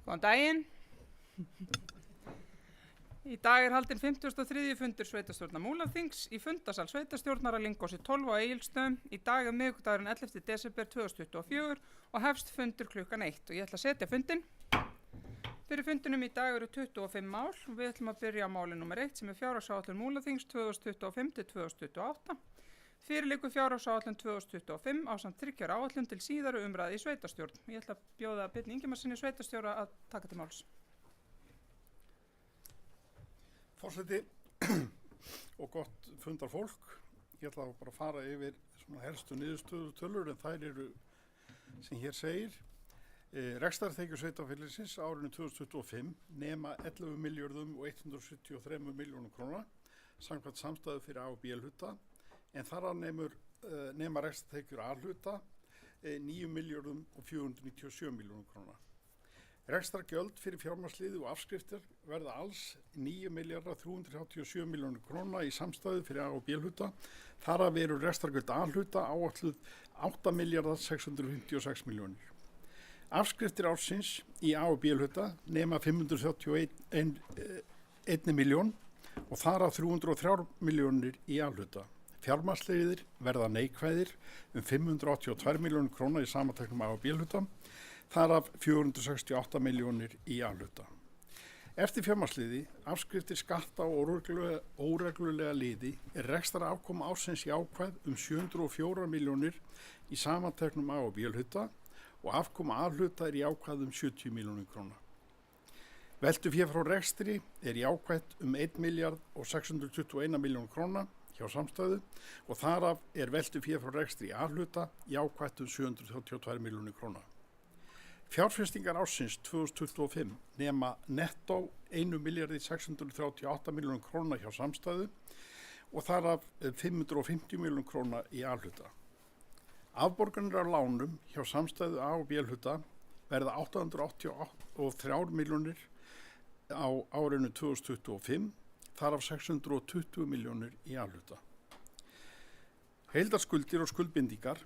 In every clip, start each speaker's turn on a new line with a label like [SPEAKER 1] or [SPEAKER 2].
[SPEAKER 1] Góðan daginn. Í dag haldinn 53. fundur sveitarstjórnar Múlaþings í fundasal sveitarstjórnar að Lyngósi 12 á Egilsstöðum. Í dag miðvikudagurinn 11. desember 2024 og hefst fundur klukkan 1 og ég ætla að setja fundinn. Fyrir fundinum í dag eru 25 mál og við ætlum að byrja á máli nr. 1 sem fjárhagsáætlun Múlaþings 2025-2028. Fyrir liggur fjárhagsáætlun 2025 ásamt 3 ára áætlun til síðari umræðu í sveitarstjórn. Ég ætla að bjóða Birni Ingimarssyni sveitarstjóra að taka til máls.
[SPEAKER 2] Forseti og gott fundar fólk. Ég ætla bara að fara yfir svona helstu niðurstöðu tölur en þær eru sem hér segir. Rekstrartekjur sveitarfélagsins árinu 2025 nema 11.173 milljónum króna samkvæmt samstæðu fyrir A- og B-hluta en þar að nema rekstrartekjur A-hluta 9.497 milljónum króna. Rekstrargjöld fyrir fjármagnsliði og afskriftir verða alls 9.337 milljónir króna í samstæðu fyrir A- og B-hluta. Þar af eru rekstrargjöld A-hluta áætluð 8.656 milljónir. Afskriftir ársins í A- og B-hluta nema 531 miljón og þar af 303 milljónir í A-hluta. Fjármagnsliðir verða neikvæðir 582 milljónir króna í samanteknum A- og B-hluta. Þar af 468 milljónir í A-hluta. Eftir fjármagnsliði, afskriftir skatta og óreglulega liði rekstrar afkoma ársins jákvæð 704 milljónir í samanteknum A- og B-hluta og afkoma A-hluta jákvæð 70 milljónir króna. Veltufé frá rekstri jákvætt 1.621 milljónir króna hjá samstæðu og þar af veltufé frá rekstri A-hluta jákvætt 732 milljónir króna. Fjárfestingar ársins 2025 nema nettó 1.638 milljónum króna hjá samstæðu og þar af 550 milljónum króna í A-hluta. Afborganir af lánum hjá samstæðu A- og B-hluta verða 883 milljónir á árinu 2025, þar af 620 milljónir í A-hluta. Heildarskuldir og skuldbindingar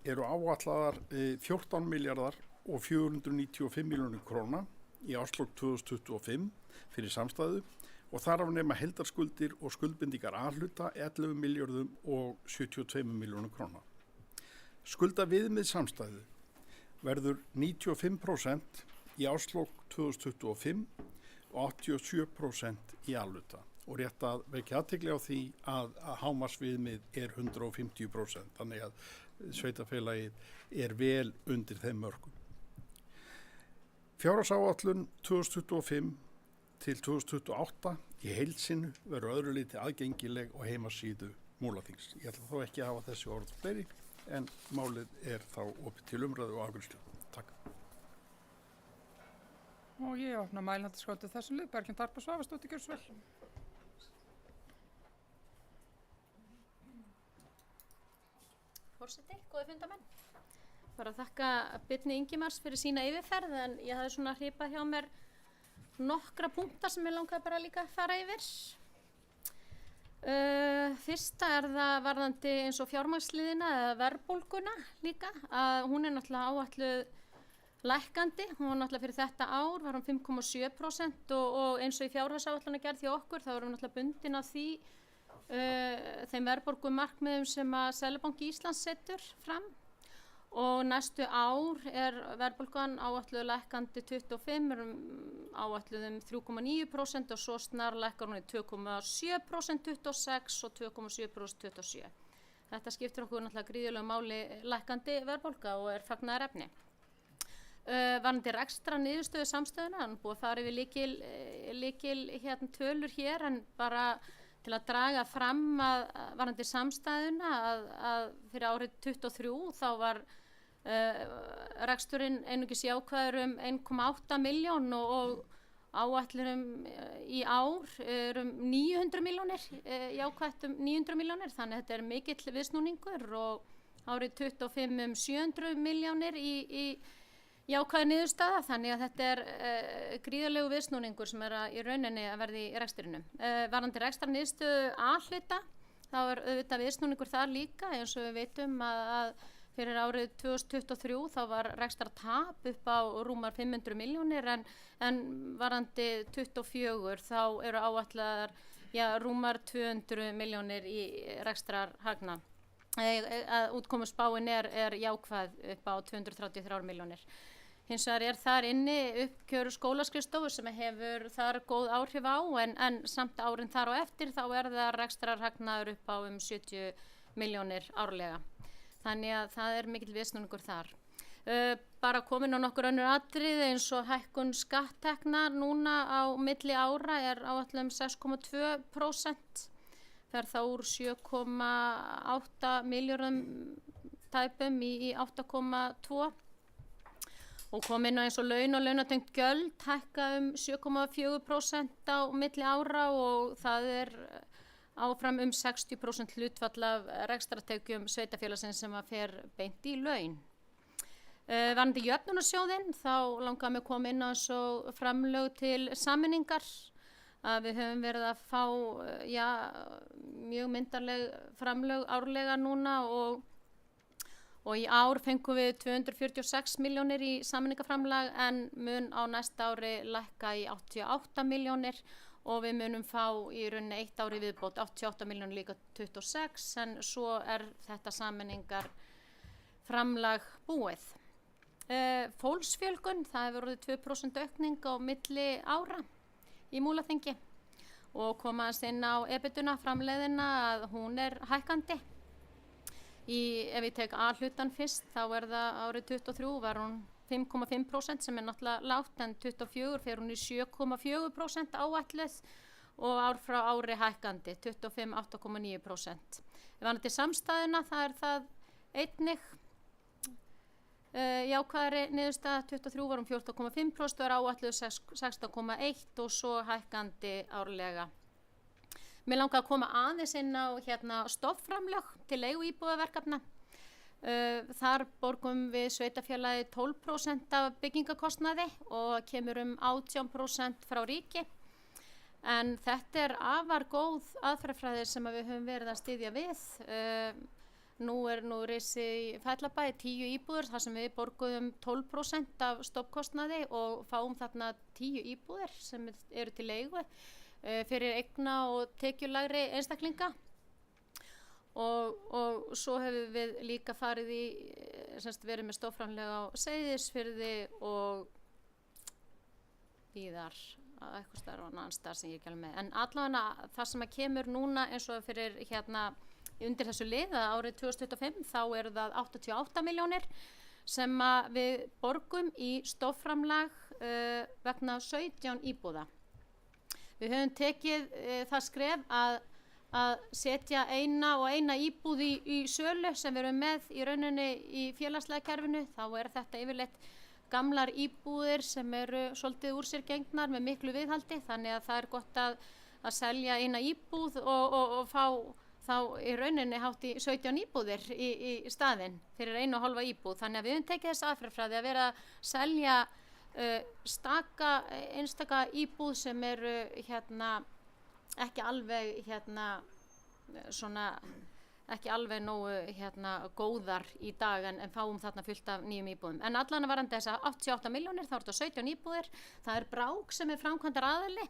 [SPEAKER 2] eru áætlaðar 14 milljarðar og 495 milljónir króna í árslok 2025 fyrir samstæðu og þar af nema heildarskuldir og skuldbindingar A-hluta 11 milljörðum og 72 milljónir króna. Skulda viðmið samstæðu verður 95% í árslok 2025 og 87% í A-hluta og rétt að vekja athygli á því að hámarksviðmið 150%, þannig að sveitarfélagið vel undir þeim mörkum. Fjárhagsáætlun 2025 til 2028 í heild sinni verður öðru leyti aðgengileg á heimasíðu Múlaþings. Ég ætla þó ekki að hafa þessi orð fleiri en málið þá opið til umræðu og afgreiðslu. Takk.
[SPEAKER 1] Og ég opna mælendaskránið þessum lið. Berglind Harpa Svavarsdóttir, gjörðu svo vel.
[SPEAKER 3] Forseti, góði fundamenn. Bara þakka Birni Ingimars fyrir sína yfirferð en ég hafði svona hripað hjá mér nokkra punkta sem ég langaði bara líka að fara yfir. Fyrsta það varðandi eins og fjármagnsliðina eða verðbólguna líka, að hún náttúrulega áætluð lækkandi. Hún var náttúrulega fyrir þetta ár, var hún 5,7% og eins og í fjárhagsáætlunargerð hjá okkur, þá erum við náttúrulega bundin af því þeim verðbólgumarkmiðum sem að Seðlabanki Íslands setur fram og næstu ár verðbólgan áætluð lækkandi 25, áætluð 3,9% og svo snarlækkar hún í 2,7% 26 og 2,7% 27. Þetta skiptir okkur náttúrulega gríðarlegu máli lækkandi verðbólga og fagnaðarefni. Varðandi rekstra niðurstöðu samstöðuna, hann búið að fara yfir lykil tölur hér en bara til að draga fram að varðandi samstæðuna að fyrir árið 23 þá var reksturinn einungis jákvæður 1,8 milljón og áætlun í ár 900 milljónir, jákvætt 900 milljónir, þannig að þetta mikill viðsnúningur og árið 25 700 milljónir í jákvæð niðurstaða, þannig að þetta gríðarlegu viðsnúningur sem í rauninni að verði í rekstrinum. Varðandi rekstrar niðurstöðu A-hluta, þá auðvitað viðsnúningur þar líka, eins og við vitum að fyrir árið 2023 þá var rekstrartap upp á rúmar 500 milljónir en varandi 24 þá eru áætlaðar rúmar 200 milljónir í rekstrarhagnað. Útkomuspáin er jákvæð upp á 233 milljónir. Hins vegar þar inni uppkjöru skólaskrifstofu sem hefur þar góð áhrif á en samt árin þar á eftir þá það rekstrarhagnaður upp á 70 milljónir árlega. Þannig að það mikill viðsnúningur þar. Bara komin á nokkur önnur atriði eins og hækkun skatttekna núna á milli ára áætlað 6,2%. Fer þá úr 7,8 milljörðum tæpum í 8,2 og kom inn á eins og laun og launatengt gjöld hækka 7,4% á milli ára og það áfram 60% hlutfall af rekstrartekjum sveitarfélagsins sem fer beint í laun. Varðandi jöfnunarsjóðinn þá langar mig að koma inn á eins og framlög til sameiningar. Við höfum verið að fá mjög myndarleg framlög árlega núna og í ár fengum við 246 milljónir í sameiningaframlag en mun á næsta ári lækka í 88 milljónir og við munum fá í rauninni eitt ári viðbót 88 milljónir líka 26 en svo þetta sameiningar framlag búið. Fólksfjölgun, það hefur orðið 2% aukning á milli ára í Múlaþingi og koma inn á EBITDA framleiðina að hún hækkandi. Ef ég tek A-hlutan fyrst þá það árið 23 var hún 5,5% sem náttúrulega lágt en 24 fer hún í 7,4% áætluð og ár frá ári hækkandi 25 8,9%. Varðandi samstæðuna það einnig jákvæðari niðurstaða 23 var 14,5% og áætluð 16,1% og svo hækkandi árlega. Mér langar að koma aðeins inn á stofnframlög til leiguíbúðaverkefna. Þar borgum við sveitarfélagi 12% af byggingakostnaði og kemur 18% frá ríki. En þetta afar góð aðferðafræði sem við höfum verið að styðja við. Nú risi í Fellabæ 10 íbúðir þar sem við borguðum 12% af stofnkostnaði og fáum þarna 10 íbúðir sem eru til leigu fyrir eigna og tekjulægri einstaklinga og svo hefur við líka farið verið með stofnframlag á Seyðisfirði og víðar eitthvað starf og annan starf sem ég ekki alveg með. En allavega það sem kemur núna eins og fyrir undir þessu lið árið 2025 þá það 88 milljónir sem við borgum í stofnframlag vegna 17 íbúða. Við höfum tekið það skref að setja eina íbúð í sölu sem við erum með í rauninni í félagslega kerfinu. Þá þetta yfirleitt gamlar íbúðir sem eru svolítið úr sér gengnar með miklu viðhaldi þannig að það gott að selja eina íbúð og fá þá í rauninni hátt í 17 íbúðir í staðinn fyrir 1,5 íbúð. Þannig að við höfum tekið þess aðferðafræði að vera að selja einstaka íbúð sem eru ekki alveg ekki alveg nógu góðar í dag en fáum þarna fullt af nýjum íbúðum. En allan varandi þessa 88 milljónir þá þetta 17 íbúðir. Það Brák sem framkvæmdar aðili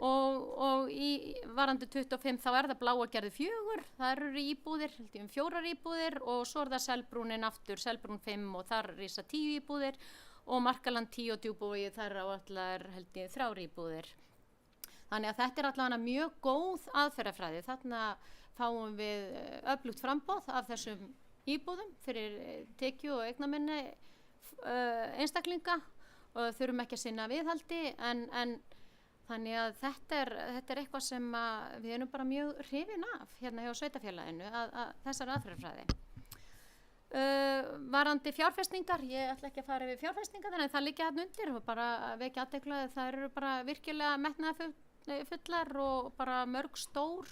[SPEAKER 3] og í varandi 25 þá það Bláagerði 4, það eru íbúðir, 4 íbúðir og svo það Selbrúnin aftur, Selbrún 5 og þar rísa 10 íbúðir og Markaland 10 og Djúpavogi þar áætlaðar 3 íbúðir. Þannig að þetta allavega mjög góð aðferðafræði. Þarna fáum við öflugt framboð af þessum íbúðum fyrir tekju og eignaminni einstaklinga og þurfum ekki að sinna viðhaldi en þannig að þetta eitthvað sem við erum bara mjög hrifin af hjá sveitarfélaginu að þessar aðferðafræði. Varandi fjárfestingar, ég ætla ekki að fara yfir fjárfestingar en það liggja þarna undir og bara vekja athygli að það eru bara virkilega metnaðarfullar og bara mörg stór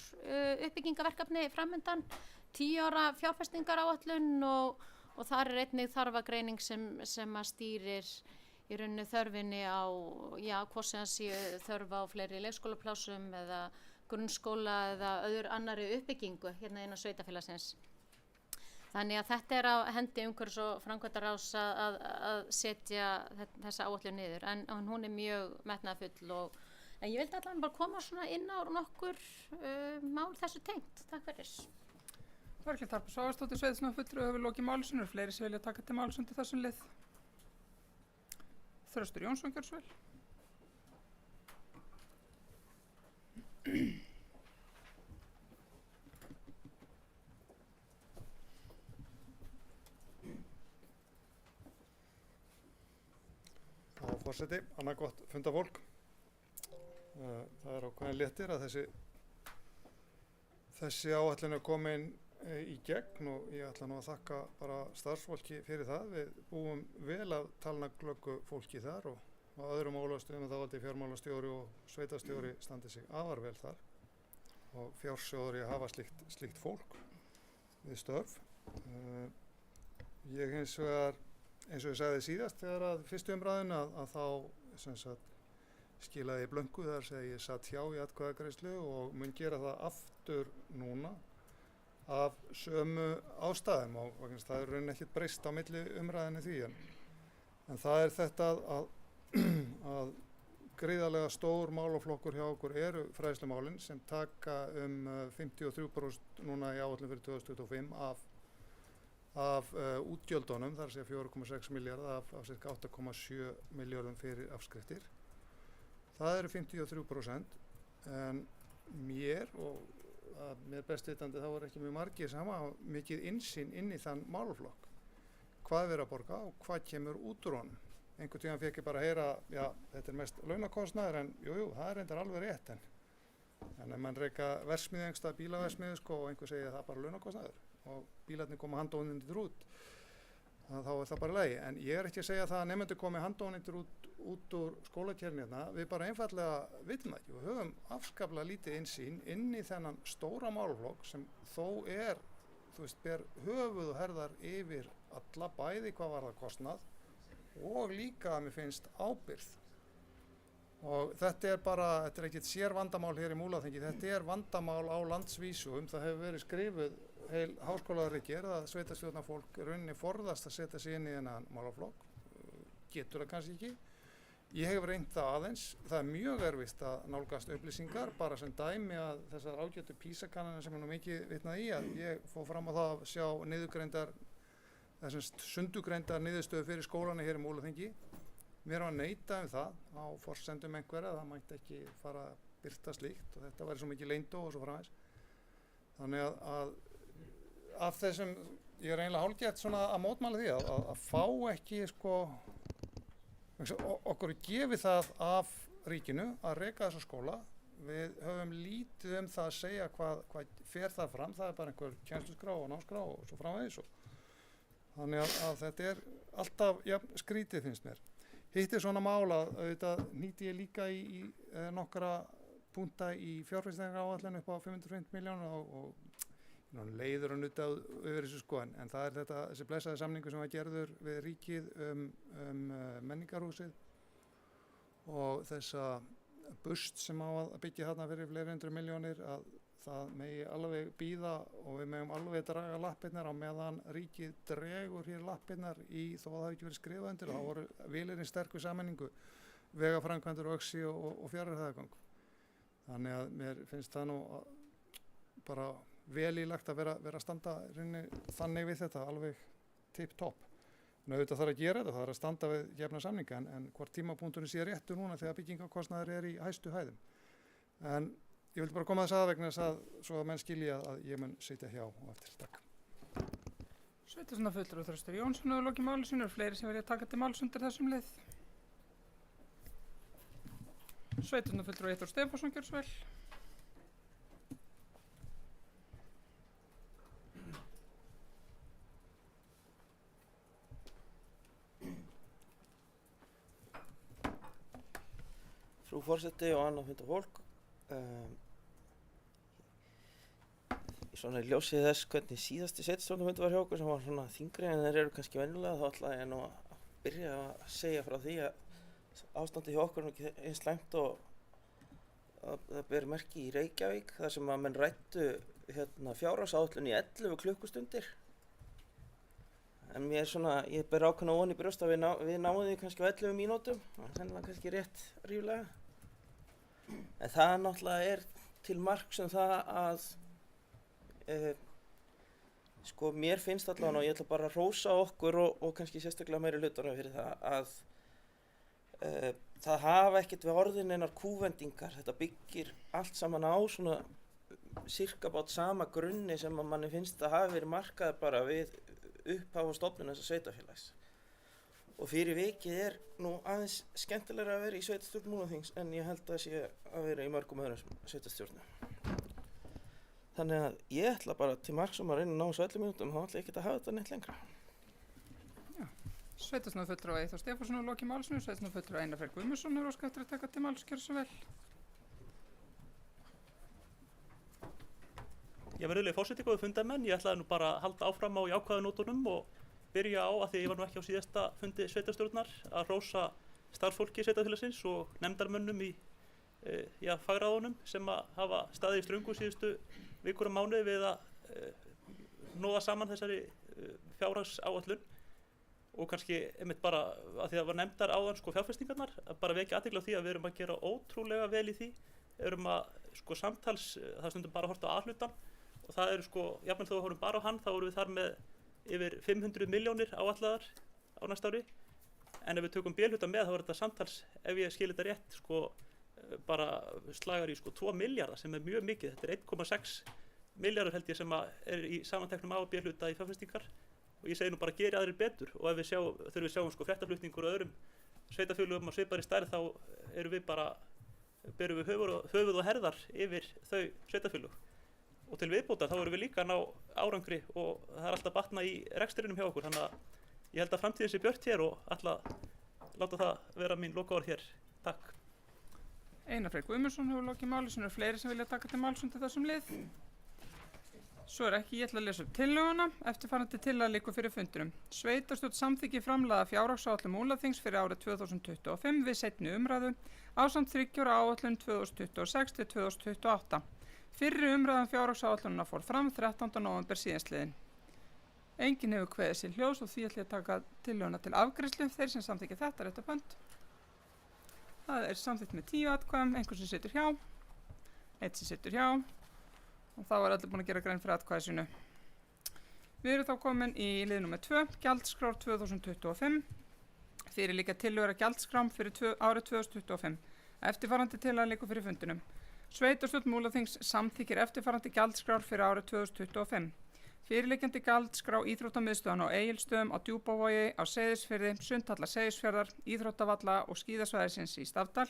[SPEAKER 3] uppbyggingaverkefni framundan, 10 ára fjárfestingaráætlun og þar einnig þarfagreining sem að stýrir í rauninni þörfinni á, hvort sem séu þörf á fleiri leikskólaplásum eða grunnskóla eða annarri uppbyggingu inn á sveitarfélagsins. Þannig að þetta á hendi umhverfis- og framkvæmdaráðs að setja þessa áætlun niður, en hún mjög metnaðarfull en ég vildi allan bara koma svona inn á nokkur mál þessu tengt. Takk fyrir.
[SPEAKER 1] Berglind Harpa Svavarsdóttir, sveitarstjórnarfulltrúi, hefur lokið máli sínu. Fleiri sem vilja taka til máls undir þessum lið? Þröstur Jónsson, gjörðu svo vel.
[SPEAKER 4] Forseti, annað gott fundafólk. Það ákveðin léttir að þessi áætlun komin í gegn og ég ætla nú að þakka bara starfsfólki fyrir það. Við búum vel af talnaglöggu fólki þar og á öðrum ólastöðum þá valdi fjármálastjóri og sveitarstjóri standi sig afar vel þar og fjársjóður að hafa slíkt fólk við störf. Ég hins vegar, eins og ég sagði síðast þegar að fyrstu umræðun að þá sem sagt skilaði ég blönku þar sem ég satt hjá í atkvæðagreiðslu og mun gera það aftur núna af sömu ástæðum og það er raunin ekkert breyst á milli umræðinni því en það er þetta að gríðarlega stór málaflokkur hjá okkur eru fræðslumálin sem taka 53% núna í áætlun fyrir 2025 af útgjöldunum, þar sé 4,6 milljarða af cirka 8,7 milljörðum fyrir afskriftir. Það eru 53% en mér best vitandi þá er ekki mjög margir sem hafa mikið innsýn inn í þann málaflokk. Hvað er verið að borga og hvað kemur út úr honum. Einhvern tímann fékk ég bara að heyra, já, þetta er mest launakostnaður en jú, það er reyndar alveg rétt en ef mann reka verksmiðju einhverstað bílaverksmiðju og einhver segir að það er bara launakostnaður og bílarnir koma handónýndir út, þá er það bara í lagi. En ég er ekki að segja það að nemendur komi handónýndir út úr skólakerfinu, við bara einfaldlega vitum það ekki og höfum afskaplega lítið innsýn inn í þennan stóra málaflokk sem þó ber höfuð og herðar yfir alla bæði hvað var það kostnað og líka að mér finnst ábyrgð. Og þetta er ekkert sér vandamál hér í Múlaþingi, þetta er vandamál á landsvísu, það hefur verið skrifuð heil háskólaríkir að sveitarstjórnarfólk rauninni forðast að setja sig inn í þennan málaflokk, getur það kannski ekki. Ég hef reynt það aðeins, það er mjög erfitt að nálgast upplýsingar, bara sem dæmi að þessar ágætu PISA-kannanir sem nú mikið vitnað í að ég fór fram á það að sjá sundugreindar niðurstöðu fyrir skólana hér í Múlaþingi. Mér var neitað það á forsendum einhverja, það mætti ekki fara að birta slíkt og þetta væri svo mikið leyndó og svo framvegis. Þannig að af þessum, ég er eiginlega hálfgert svona að mótmæla því að fá ekki okkur gefið það af ríkinu að reka þessa skóla. Við höfum lítið það að segja hvað fer það fram, það er bara einhver kennsluskrá og námskrá og svo framvegis. Þannig að þetta er alltaf skrítið finnst mér. Hitt er svona mál að auðvitað nýti ég líka í nokkra punta í fjárfestingaráætlun upp á 550 milljónir og leiður og nuta yfir þessu en það er þessi blessaði samningu sem var gerður við ríkið menningarhúsið og þessa bust sem á að byggja þarna fyrir fleiri 100 milljónir að það megi alveg bíða og við megum alveg draga lappirnar á meðan ríkið dregur hér lappirnar þó að það hafi ekki verið skrifað undir. Það voru vilirinn sterku sammenningu, vegaframkvæmdir og öxi og fjarðarhæðagang. Þannig að mér finnst það nú bara vel ílagt að vera að standa þannig við þetta alveg tipp-topp. En auðvitað þarf að gera þetta, það er að standa við gefna samninga en hvort tímapunkturinn sé réttur núna þegar byggingarkostnaður er í hæstu hæðum. En ég vildi bara koma þess að vegna þess að svo að menn skilja að ég mun sitja hjá og eftir. Takk.
[SPEAKER 1] Sveitarstjórnarfulltrúi Þröstur Jónsson hefur lokið máli sínu. Fleiri sem vilja taka til máls undir þessum lið? Sveitarstjórnarfulltrúi Eyþór Stefánsson, gjörðu svo vel.
[SPEAKER 5] Frú forseti og annað fundafólk. Svona í ljósi þess hvernig síðasti sveitarstjórnarfundur var hjá okkur sem var svona þyngri en þeir eru kannski venjulega, þá ætla ég nú að byrja að segja frá því að ástandi hjá okkur er ekki eins slæmt og það ber merki í Reykjavík þar sem að menn ræddu fjárhagsáætlun í 11 klukkustundir En mér ég ber ákveðna von í brjóst að við náum því kannski á 11 mínútum. Það er sennilega kannski rétt ríflega. En það náttúrulega til marks það að sko mér finnst allavega og ég ætla bara að hrósa okkur og kannski sérstaklega meiri hlutunum fyrir það að það hafa ekkert við orðin einar kúvendingar. Þetta byggir allt saman á svona sirkabát sama grunni sem að manni finnst að hafi verið markað bara við upphaf og stofnun þessa sveitafélags. Og fyrir vikið nú aðeins skemmtilegra að vera í sveitastjórn Múlaþings en ég held að sé að vera í mörgum öðrum sveitastjórnum. Þannig að ég ætla bara til marks að reyna að ná þessu 11 mínútum, þá ætla ég ekki að hafa þetta neitt lengra.
[SPEAKER 1] Sveitarstjórnarfulltrúi Eyþór Stefánsson hefur lokið málsinu, sveitarstjórnarfulltrúi Einar Freyr Guðmundsson hefur óskað eftir að taka til máls, gjörðu svo vel.
[SPEAKER 6] Virðulegi forseti, góðir fundarmenn, ég ætlaði nú bara að halda áfram á jákvæðu nótunum og byrja á, af því ég var nú ekki á síðasta fundi sveitarstjórnar, að hrósa starfsfólki sveitarfélagsins og nefndarmönnum í fagráðunum sem að hafa staðið í ströngu síðustu vikur og mánuði við að hnoða saman þessari fjárhagsáætlun. Og kannski einmitt bara að því að var nefndar áðan fjárfestingarnar, að bara vekja athygli á því að við erum að gera ótrúlega vel í því. Erum að samtals, það stundum bara að horta á A-hlutan og það jafnvel þó að horfum bara á hann, þá erum við þar með yfir 500 milljónir áætlaðar á næsta ári. En ef við tökum B-hluta með þá þetta samtals, ef ég skil þetta rétt, bara slagar í 2 milljarða sem mjög mikið. Þetta 1,6 milljarður held ég sem í samanteknum A og B-hluta í fjárfestingar. Og ég segi nú bara geri aðrir betur og ef þegar við sjáum fréttaflutningur og öðrum sveitarfélögum á svipaðri stærð þá berum við höfuð og herðar yfir þau sveitarfélög. Og til viðbótar þá erum við líka að ná árangri og það alltaf batna í rekstrinum hjá okkur. Þannig að ég held að framtíðin sé björt hér og ætla að láta það vera mín lokaorð hér. Takk.
[SPEAKER 1] Einar Freyr Guðmundsson hefur lokið máli, sem fleiri sem vilja taka til máls undir þessum lið. Svo ekki, ég ætla að lesa upp tillöguna. Eftirfarandi tillaga liggur fyrir fundinum. Sveitarstjórn samþykki framlaga fjárhagsáætlun Múlaþings fyrir árið 2025 við seinni umræðu ásamt 3 ára áætlun 2026 til 2028. Fyrri umræðan fjárhagsáætlunina fór fram 13. nóvember síðastliðinn. Enginn hefur kveðið sér hljós og því ætla ég að taka tillöguna til afgreiðslu. Þeir sem samþykki þetta rétt upp hönd. Það samþykkt með 10 atkvæðum, einhver sem situr hjá, einn sem situr hjá. Og þá allir búin að gera grein fyrir atkvæði sínu. Við erum þá komin í lið nr. 2, gjaldskrár 2025. Fyrir líka tillögur að gjaldskrám fyrir árið 2025. Eftirfarandi tillaga liggur fyrir fundinum. Sveitarstjórn Múlaþings samþykkir eftirfarandi gjaldskrár fyrir árið 2025. Fyrirliggjandi gjaldskrá íþróttamiðstöðvan á Egilsstöðum, á Djúpavogi, á Seyðisfirði, Sundhalla Seyðisfjarðar, íþróttavalla og skíðasvæðisins í Stafdal.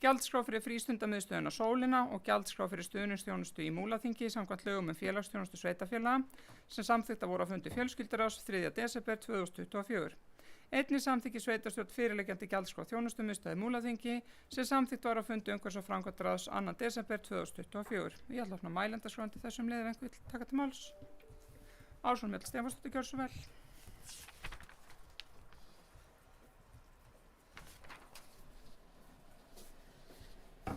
[SPEAKER 1] Gjaldskrá fyrir frístundamiðstöðun á Sólina og gjaldskrá fyrir stuðningsþjónustu í Múlaþingi samkvæmt lögum félagsþjónustu sveitarfélaga sem samþykktar voru á fundi fjölskylduráðs 3. desember 2024. Einnig samþykki sveitarstjórn fyrirliggjandi gjaldskrá þjónustumiðstöð í Múlaþingi sem samþykkt var á fundi umhverfis- og framkvæmdaráðs 2. desember 2024. Ég ætla að opna mælendaskrá undir þessum liðum einhver vill taka til máls. Ásrún Mjöll Stefánsdóttir, gjörðu svo vel.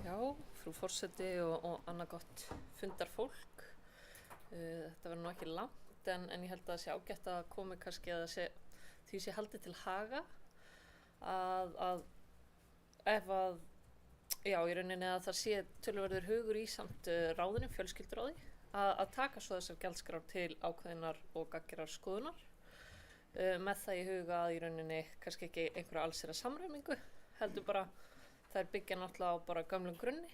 [SPEAKER 7] Já, frú forseti og annað gott fundarfólk. Þetta verður nú ekki langt en ég held að það sé ágætt að komi kannski að því sé haldið til haga að ef að, já í rauninni að það sé töluverður hugur í samt ráðinu, fjölskylduráði, að taka svo þessar gjaldskrár til ákveðinar og gagngerrar skoðunar með það í huga að í rauninni kannski ekki einhverja allsherra samræmingu, heldur bara þær byggja náttúrulega á bara gamlum grunni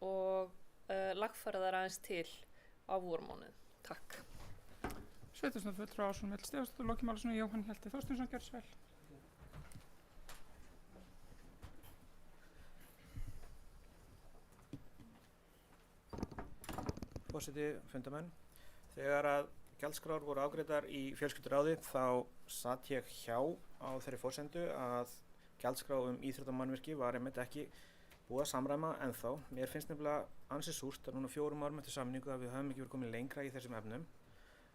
[SPEAKER 7] og lagfæra þær aðeins til á vormánuð. Takk.
[SPEAKER 1] Sveitarstjórnarfulltrúi Ásrún Mjöll Stefánsdóttir, lokið máli sínu. Jóhann Hjalti Þorsteinsson, gjörðu svo vel.
[SPEAKER 8] Forseti, fundarmenn. Þegar að gjaldskrár voru afgreiddar í fjölskylduráði þá satt ég hjá á þeirri forsendu að gjaldskrá íþróttamannvirki var einmitt ekki búið að samræma ennþá. Mér finnst nefnilega ansi súrt að núna 4 árum eftir samningu að við höfum ekki verið komin lengra í þessum efnum.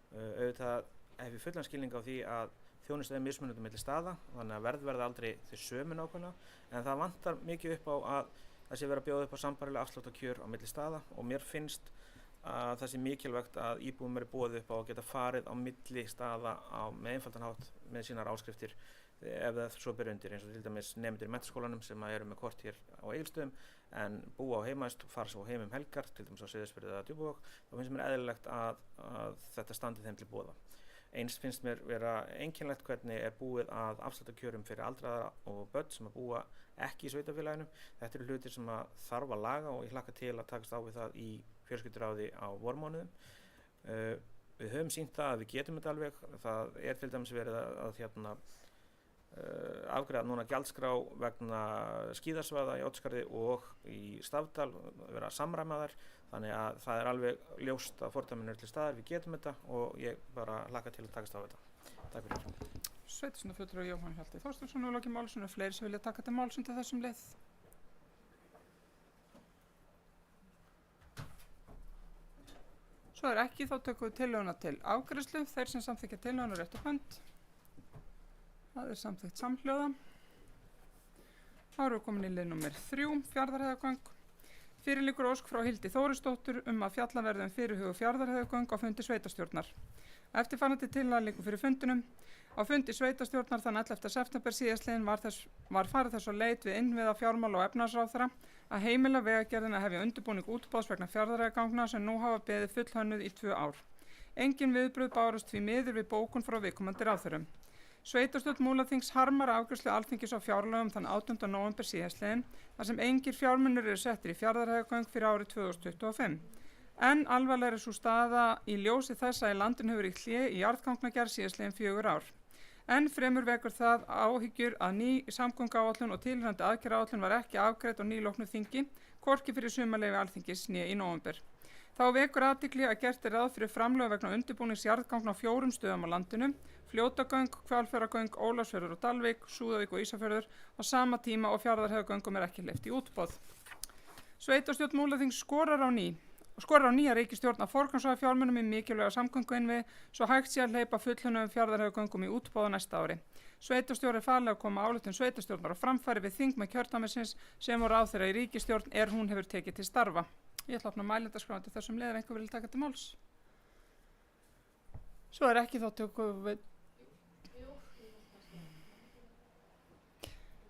[SPEAKER 8] Auðvitað hef ég fullan skilning á því að þjónusta er mismunandi milli staða, þannig að verð verða aldrei til sömu nákvæmlega, en það vantar mikið upp á að það sé verið að bjóða upp á sambærilega afsláttarkjör á milli staða og mér finnst að það sé mikilvægt að íbúum verði boðið upp á að geta farið á milli staða með einfaldan hátt með sínar áskriftir ef það svo ber undir, eins og til dæmis nemendur í menntaskólanum sem eru með kort hér á Egilsstöðum en búa á heimaðist og fara svo heim helgar, til dæmis á Seyðisfirði eða Djúpavog, þá finnst mér eðlilegt að þetta standi þeim til boða. Eins finnst mér vera einkennilegt hvernig búið að afsluta kjörum fyrir aldraða og börn sem búa ekki í sveitarfélaginu. Þetta eru hlutir sem þarf að laga og ég hlakka til að takast á við það í fjölskylduráði á vormánuðum. Við höfum sýnt það að við getum þetta alveg. Það til dæmis verið að afgreiða núna gjaldskrá vegna skíðasvæða í Oddsskarði og í Stafdal, vera að samræma þær, þannig að það alveg ljóst að fordæmin til staðar, við getum þetta og ég bara hlakka til að takast á þetta. Takk fyrir.
[SPEAKER 1] Sveitarstjórnarfulltrúi Jóhann Hjalti Þorsteinsson og Loki Málsson og fleiri sem vilja taka til máls undir þessum lið. Svo ekki, þá tökum við tillöguna til afgreiðslu. Þeir sem samþykkja tillöguna rétt upp hönd. Það samþykkt samhljóða. Þá erum við komin í lið númer 3, Fjarðarheiðargöng. Fyrir liggur ósk frá Hildi Þórisdóttur að fjalla verði fyrirhuguð Fjarðarheiðargöng á fundi sveitarstjórnar. Eftirfarandi tillaga liggur fyrir fundinum. Á fundi sveitarstjórnar þann 11. september síðastliðinn var farið þess á leit við innviða fjármála og efnahagsráðherra að heimila Vegagerðin að hefja undirbúning útboðs vegna Fjarðarheiðargangna sem nú hafa beðið fullhönnuð í 2 ár. Engin viðbrögð bárust því miður við bókun frá viðkomandi ráðherrum. Sveitarstjórn Múlaþings harmar afgreiðslu Alþingis á fjárlögum þann 18. nóvember síðastliðinn þar sem engir fjármunir eru settir í Fjarðarheiðargöng fyrir árið 2025. En alvarlegri sú staða í ljósi þess að í landinu hefur ríkt hlé í jarðgangagerð síðastliðin 4 ár. Enn fremur vekur það áhyggjur að ný samgönguáætlun og tilheyrandi aðgerðaáætlun var ekki afgreidd á nýloknu þingi, hvorki fyrir sumarleyfi Alþingis né í nóvember. Þá vekur athygli að gert ráð fyrir framlög vegna undirbúnings jarðgangna á 4 stöðum á landinu, Fljótagöng, Hvalfjarðargöng, Ólafsfjörður og Dalvík, Súðavík og Ísafjörður á sama tíma og Fjarðarheiðargöngum ekki hleypt í útboð. Sveitarstjórn Múlaþings skorar á nýja ríkisstjórn að forgangsraða fjármunum í mikilvæga samgönguinnviði svo hægt sé að hleypa fullhönnuðum Fjarðarheiðargöngum í útboð á næsta ári. Sveitarstjóri er falið að koma ályktun sveitarstjórnar á framfæri við þingmenn kjördæmisins sem og ráðherra í ríkisstjórn hún hefur tekið til starfa. Ég ætla að opna mælendaskrá til þessum lið ef einhver vilja taka til máls. Svo ekki þá tökum við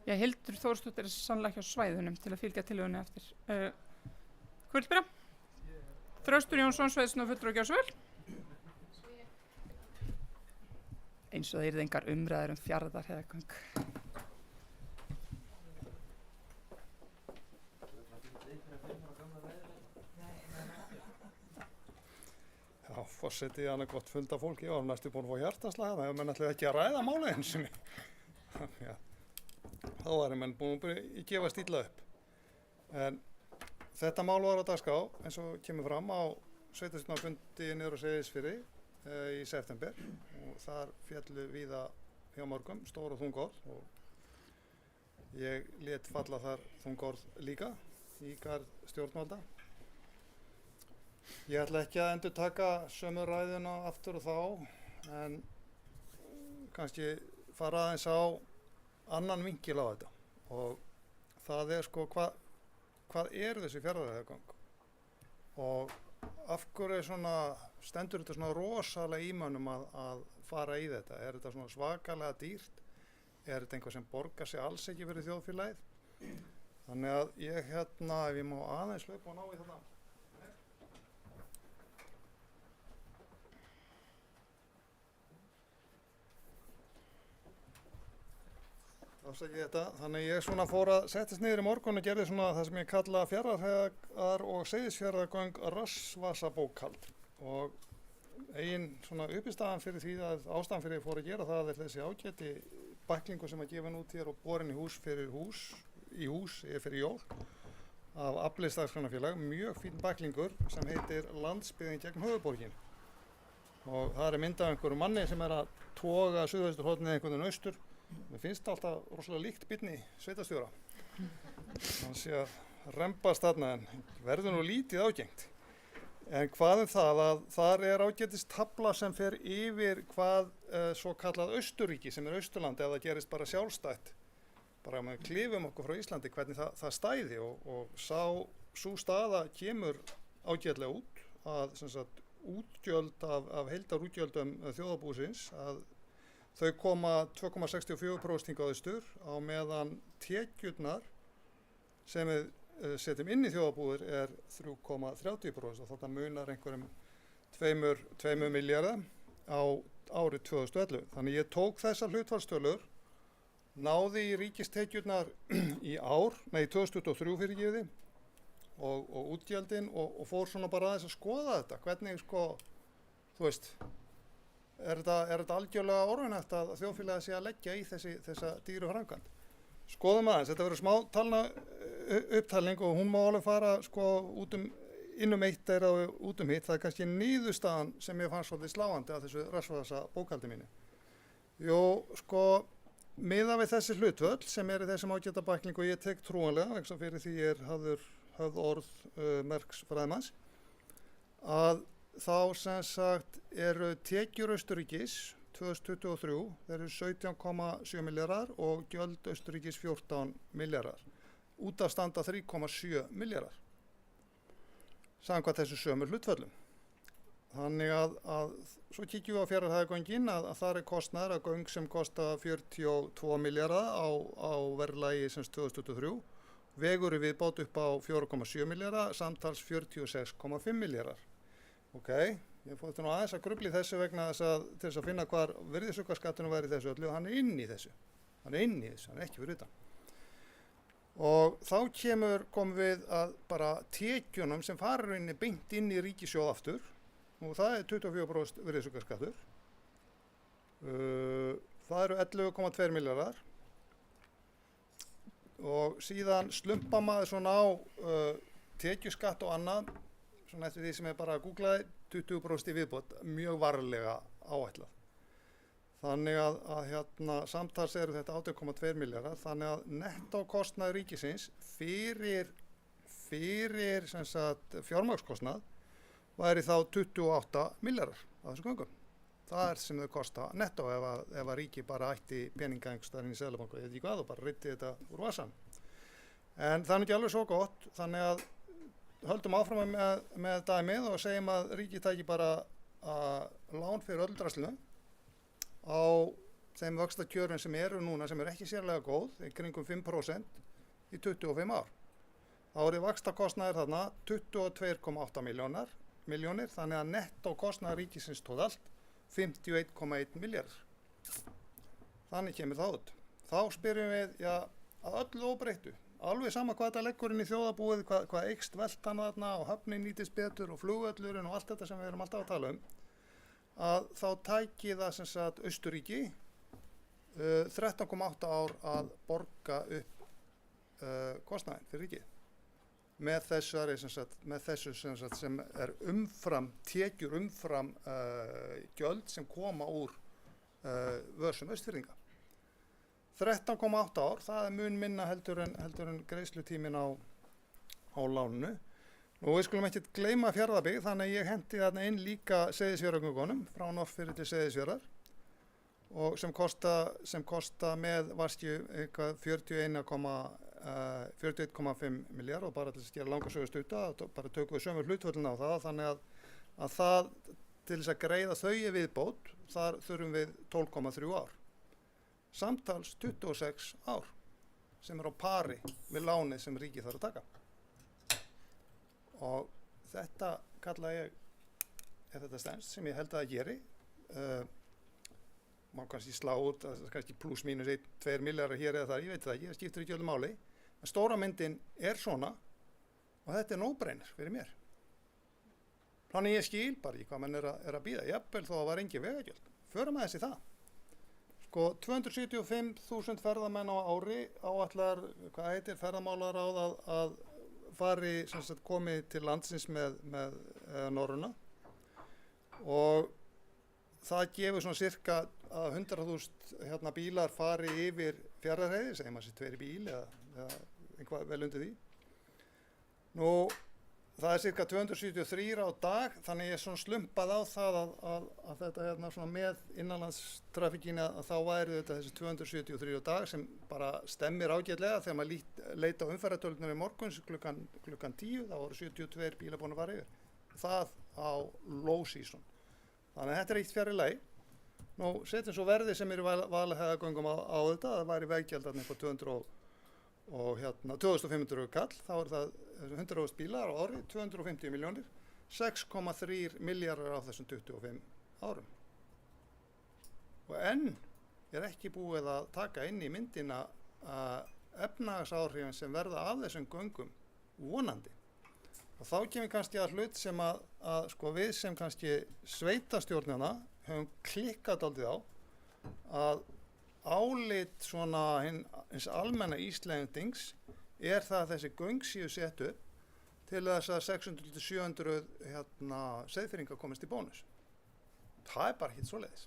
[SPEAKER 1] Hildur Þórsdóttir sannlega ekki á svæðunum til að fylgja tillögunni eftir. Hver vil byrja? Þröstur Jónsson, sveitarstjórnarfulltrúi Gjársvel. Eins og það yrði engar umræður Fjarðarheiðargöng.
[SPEAKER 4] Já, forseti annað gott funda fólk. Ég var næstu búin að fá hjartaslag, það hefur menn ætlaði ekki að ræða mála eins og mér. Þá varum menn búin að gefa stíla upp. En þetta mál var á dagskrá eins og kemur fram á sveitarstjórnarfundi niður á Seyðisfirði í september og þar féllu víða hjá mörgum stór og þung orð og ég lét falla þar þung orð líka í garð stjórnvalda. Ég ætla ekki að endurtaka sömu ræðuna aftur og þá en kannski fara aðeins á annan vinkil á þetta og það sko hvað þessi Fjarðarheiðargöng og af hverju stendur þetta svona rosalega í mönnum að fara í þetta? Er þetta svona svakalega dýrt? Er þetta einhver sem borgar sig alls ekki fyrir þjóðfélagið? Þannig að ég ef ég má aðeins hlaupa og ná í þetta. Þannig ég fór að settast niður í morgun og gerði það sem ég kalla Fjarðarheiðar og Seyðisfjarðargöng rassvasabókhald og eigin uppistaðan fyrir því að ástæðan fyrir ég fór að gera það er þessi ágæti bæklingu sem að gefa út hér og borin í hús fyrir jól af Afli-Starfsgreinafélag, mjög fín bæklingur sem heitir Landsbyggðin gegn höfuðborgin og það mynd af einhverju manni sem að toga suðausturhornið einhvern veginn austur. Mér finnst það alltaf rosalega líkt Byrni sveitarstjóra. Hann sé að rembast þarna en verður nú lítið ágengt. En hvað það að þar er ágætist tafla sem fer yfir hvað svo kallað Austurríki sem Austurland ef það gerist bara sjálfstætt. Bara með klifum okkur frá Íslandi hvernig það stæði og sú staða kemur ágætlega út að sem sagt, útgjöld af heildarútgjöldum þjóðarbúsins að þau koma 2,64% hingað austur á meðan tekjurnar sem við setjum inn í þjóðarbúið er 3,30% og þetta munar einhverjum 2 milljarða á árið 2011. Þannig ég tók þessar hlutfallstölur, náði í ríkistekjurnar í 2023 fyrirgefði og útgjöldin og fór svona bara aðeins að skoða þetta. Hvernig þú veist, er þetta algjörlega orðunægt að þjóðfélagið sé að leggja í þessa dýru framkvæmd? Skoðum aðeins, þetta verður smá talna upptalning og hún má alveg fara inn eitt eða út hitt. Það er kannski niðurstaðan sem ég fannst svolítið sláandi af þessu rassvasa bókhaldi mínu. Miðað við þessi hlutvöll sem er í þessum ágæta bæklingu og ég tek trúanlega, vegna fyrir því ég er höfð orð Merks fræðimanns, að þá sem sagt eru tekjur Austurríkis 2023, þeir eru 17,7 milljarðar og gjöld Austurríkis 14 milljarðar. Út af standa 3,7 milljarðar. Samkvæmt þessu sömu hlutföllum. Þannig að svo kíkjum við á Fjarðarheiðargöngin að þar er kostnaður að göng sem kosta 42 milljarða á verðlagi sem 2023. Vegur er viðbót upp á 4,7 milljarða, samtals 46,5 milljarðar. Ok, ég fór þetta nú aðeins að grufla í þessu vegna til þess að finna hvar virðisaukaskatturinn væri í þessu öllu og hann er inni í þessu. Hann er ekki fyrir utan. Og þá komum við að bara tekjunum sem fara beint inn í ríkissjóð aftur og það er 24% virðisaukaskattur. Það eru 11,2 milljarðar og síðan slumpa maður svona á tekjuskatt og annað, svona eftir því sem ég bara googlaði, 20% í viðbót, mjög varlega áætlað. Þannig að samtals eru þetta 8,2 milljarðar, þannig að nettókostnaður ríkisins fyrir sem sagt fjármagnskostnað væri þá 28 milljarðar á þessum göngum. Það er sem þau kosta nettó ef að ríki bara ætti peninga einhvers staðar inn í Seðlabanka, ég veit ekki hvað, og bara ryti þetta úr vasann. En það er ekki alveg svo gott, þannig að höldum áfram með dæmið og segjum að ríki tæki bara lán fyrir öll draslinu á þeim vaxtakjörum sem eru núna sem eru ekki sérlega góð, í kringum 5% í 25 ár. Þá er vaxtakostnaður þarna 22,8 milljónir, þannig að nettókostnaður ríkisins tóð allt 51,1 milljarður. Þannig kemur það út. Þá spyrjum við, að öllu óbreyttu, alveg sama hvað þetta leggur inn í þjóðarbúið, hvað eykst veltan þarna og höfnin nýtist betur og flugvöllurinn og allt þetta sem við erum alltaf að tala að þá tæki það sem sagt Austurríki 13,8 ár að borga upp kostnaðinn fyrir ríkið. Með þessu sem er tekjur umfram gjöld sem koma úr vörsum Austfirðinga. 13,8 ár, það er mun minna heldur en greiðslutíminn á láninu. Og við skulum ekki gleyma Fjarðabyggð, þannig að ég hendi þarna inn líka Seyðisfjarðargöngunum frá Norðfirði til Seyðisfjarðar og sem kosta með vaskju eitthvað 41,5 milljarð og bara til að gera langa sögu stutta, bara tökum við sömu hlutföllin á það, þannig að það til þess að greiða þau í viðbót, þar þurfum við 12,3 ár. Samtals 26 ár sem er á pari við lánið sem ríkið þarf að taka. Og þetta kalla ég, ef þetta stendst, sem ég held að það geri, má kannski slá út, kannski pluss mínus 1-2 milljarðar hér eða þar, ég veit það ekki, það skiptir ekki öllu máli. En stóra myndin er svona og þetta er no-brainer fyrir mér. Þannig ég skil bara í hvað menn er að bíða, jafnvel þó að var engin vegagjöld. Förum aðeins í það. 275.000 ferðamenn á ári áætlar, ferðamálaráð að fari komið til landsins með Norræna og það gefur svona cirka að 100.000 bílar fari yfir Fjarðarheiði, segjum að það sé 2 bíl eða einhvað vel undir því. Nú, það er cirka 273 á dag, þannig ég svona slumpað á það að þetta svona með innanlandstrafikina að þá væri þetta þessi 273 á dag sem bara stemmir ágætlega þegar maður leita á umferðartölunar í morguns klukkan 10, þá voru 72 bílar búin að fara yfir. Það á low season. Þannig að þetta er eitt fjarri lagi. Nú setjum svo verði sem er í Vaðlaheiðargöngum á þetta, það væri veggjaldarnir på 2500 kall, þá er það 100.000 bílar á ári, 250 milljónir, 6,3 milljarðar á þessum 25 árum. Og enn er ekki búið að taka inn í myndina efnahagsáhrifin sem verða af þessum göngum vonandi. Og þá kemur kannski að hlut sem að sko við sem kannski sveitastjórnina höfum klikkað dálítið á, að álit svona hins almenna Íslendings er það að þessi göng séu sett upp til þess að 600-700 seyðfirðingar komist í bónus. Það er bara hitt svoleiðis.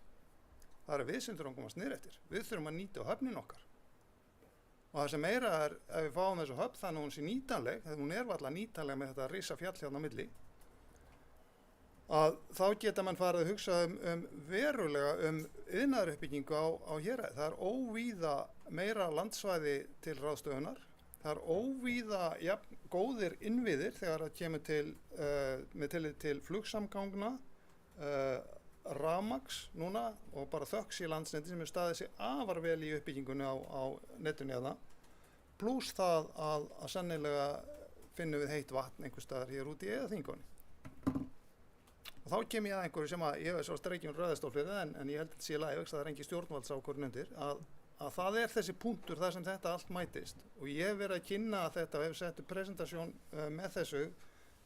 [SPEAKER 4] Það er við sem þurfum að komast niður eftir. Við þurfum að nýta á höfnin okkar. Og það sem meira er, ef við fáum þessu höfn þannig að hún sé nýtanleg, þegar hún er varla nýtanleg með þetta risa fjall hérna á milli, að þá geta mann farið að hugsa verulega iðnaðaruppbyggingu á héraði. Það er óvíða meira landsvæði til ráðstöfunar. Það er óvíða góðir innviðir þegar það kemur með tillit til flugsamgangna, rafmagns núna og bara þökks í landsneti sem er staðið sig afar vel í uppbyggingunni á netinu eða. Plús það að sennilega finnum við heitt vatn einhvers staðar hér úti í Eðaþingunni. Og þá kem ég að einhverju sem að ég veist svo streikjum röðastól fyrir það en ég held að þetta sé lægvegs að það er engi stjórnvaldsákvörðun undir að það er þessi punktur þar sem þetta allt mætist og ég hef verið að kynna þetta og hef sett upp presentasjón með þessu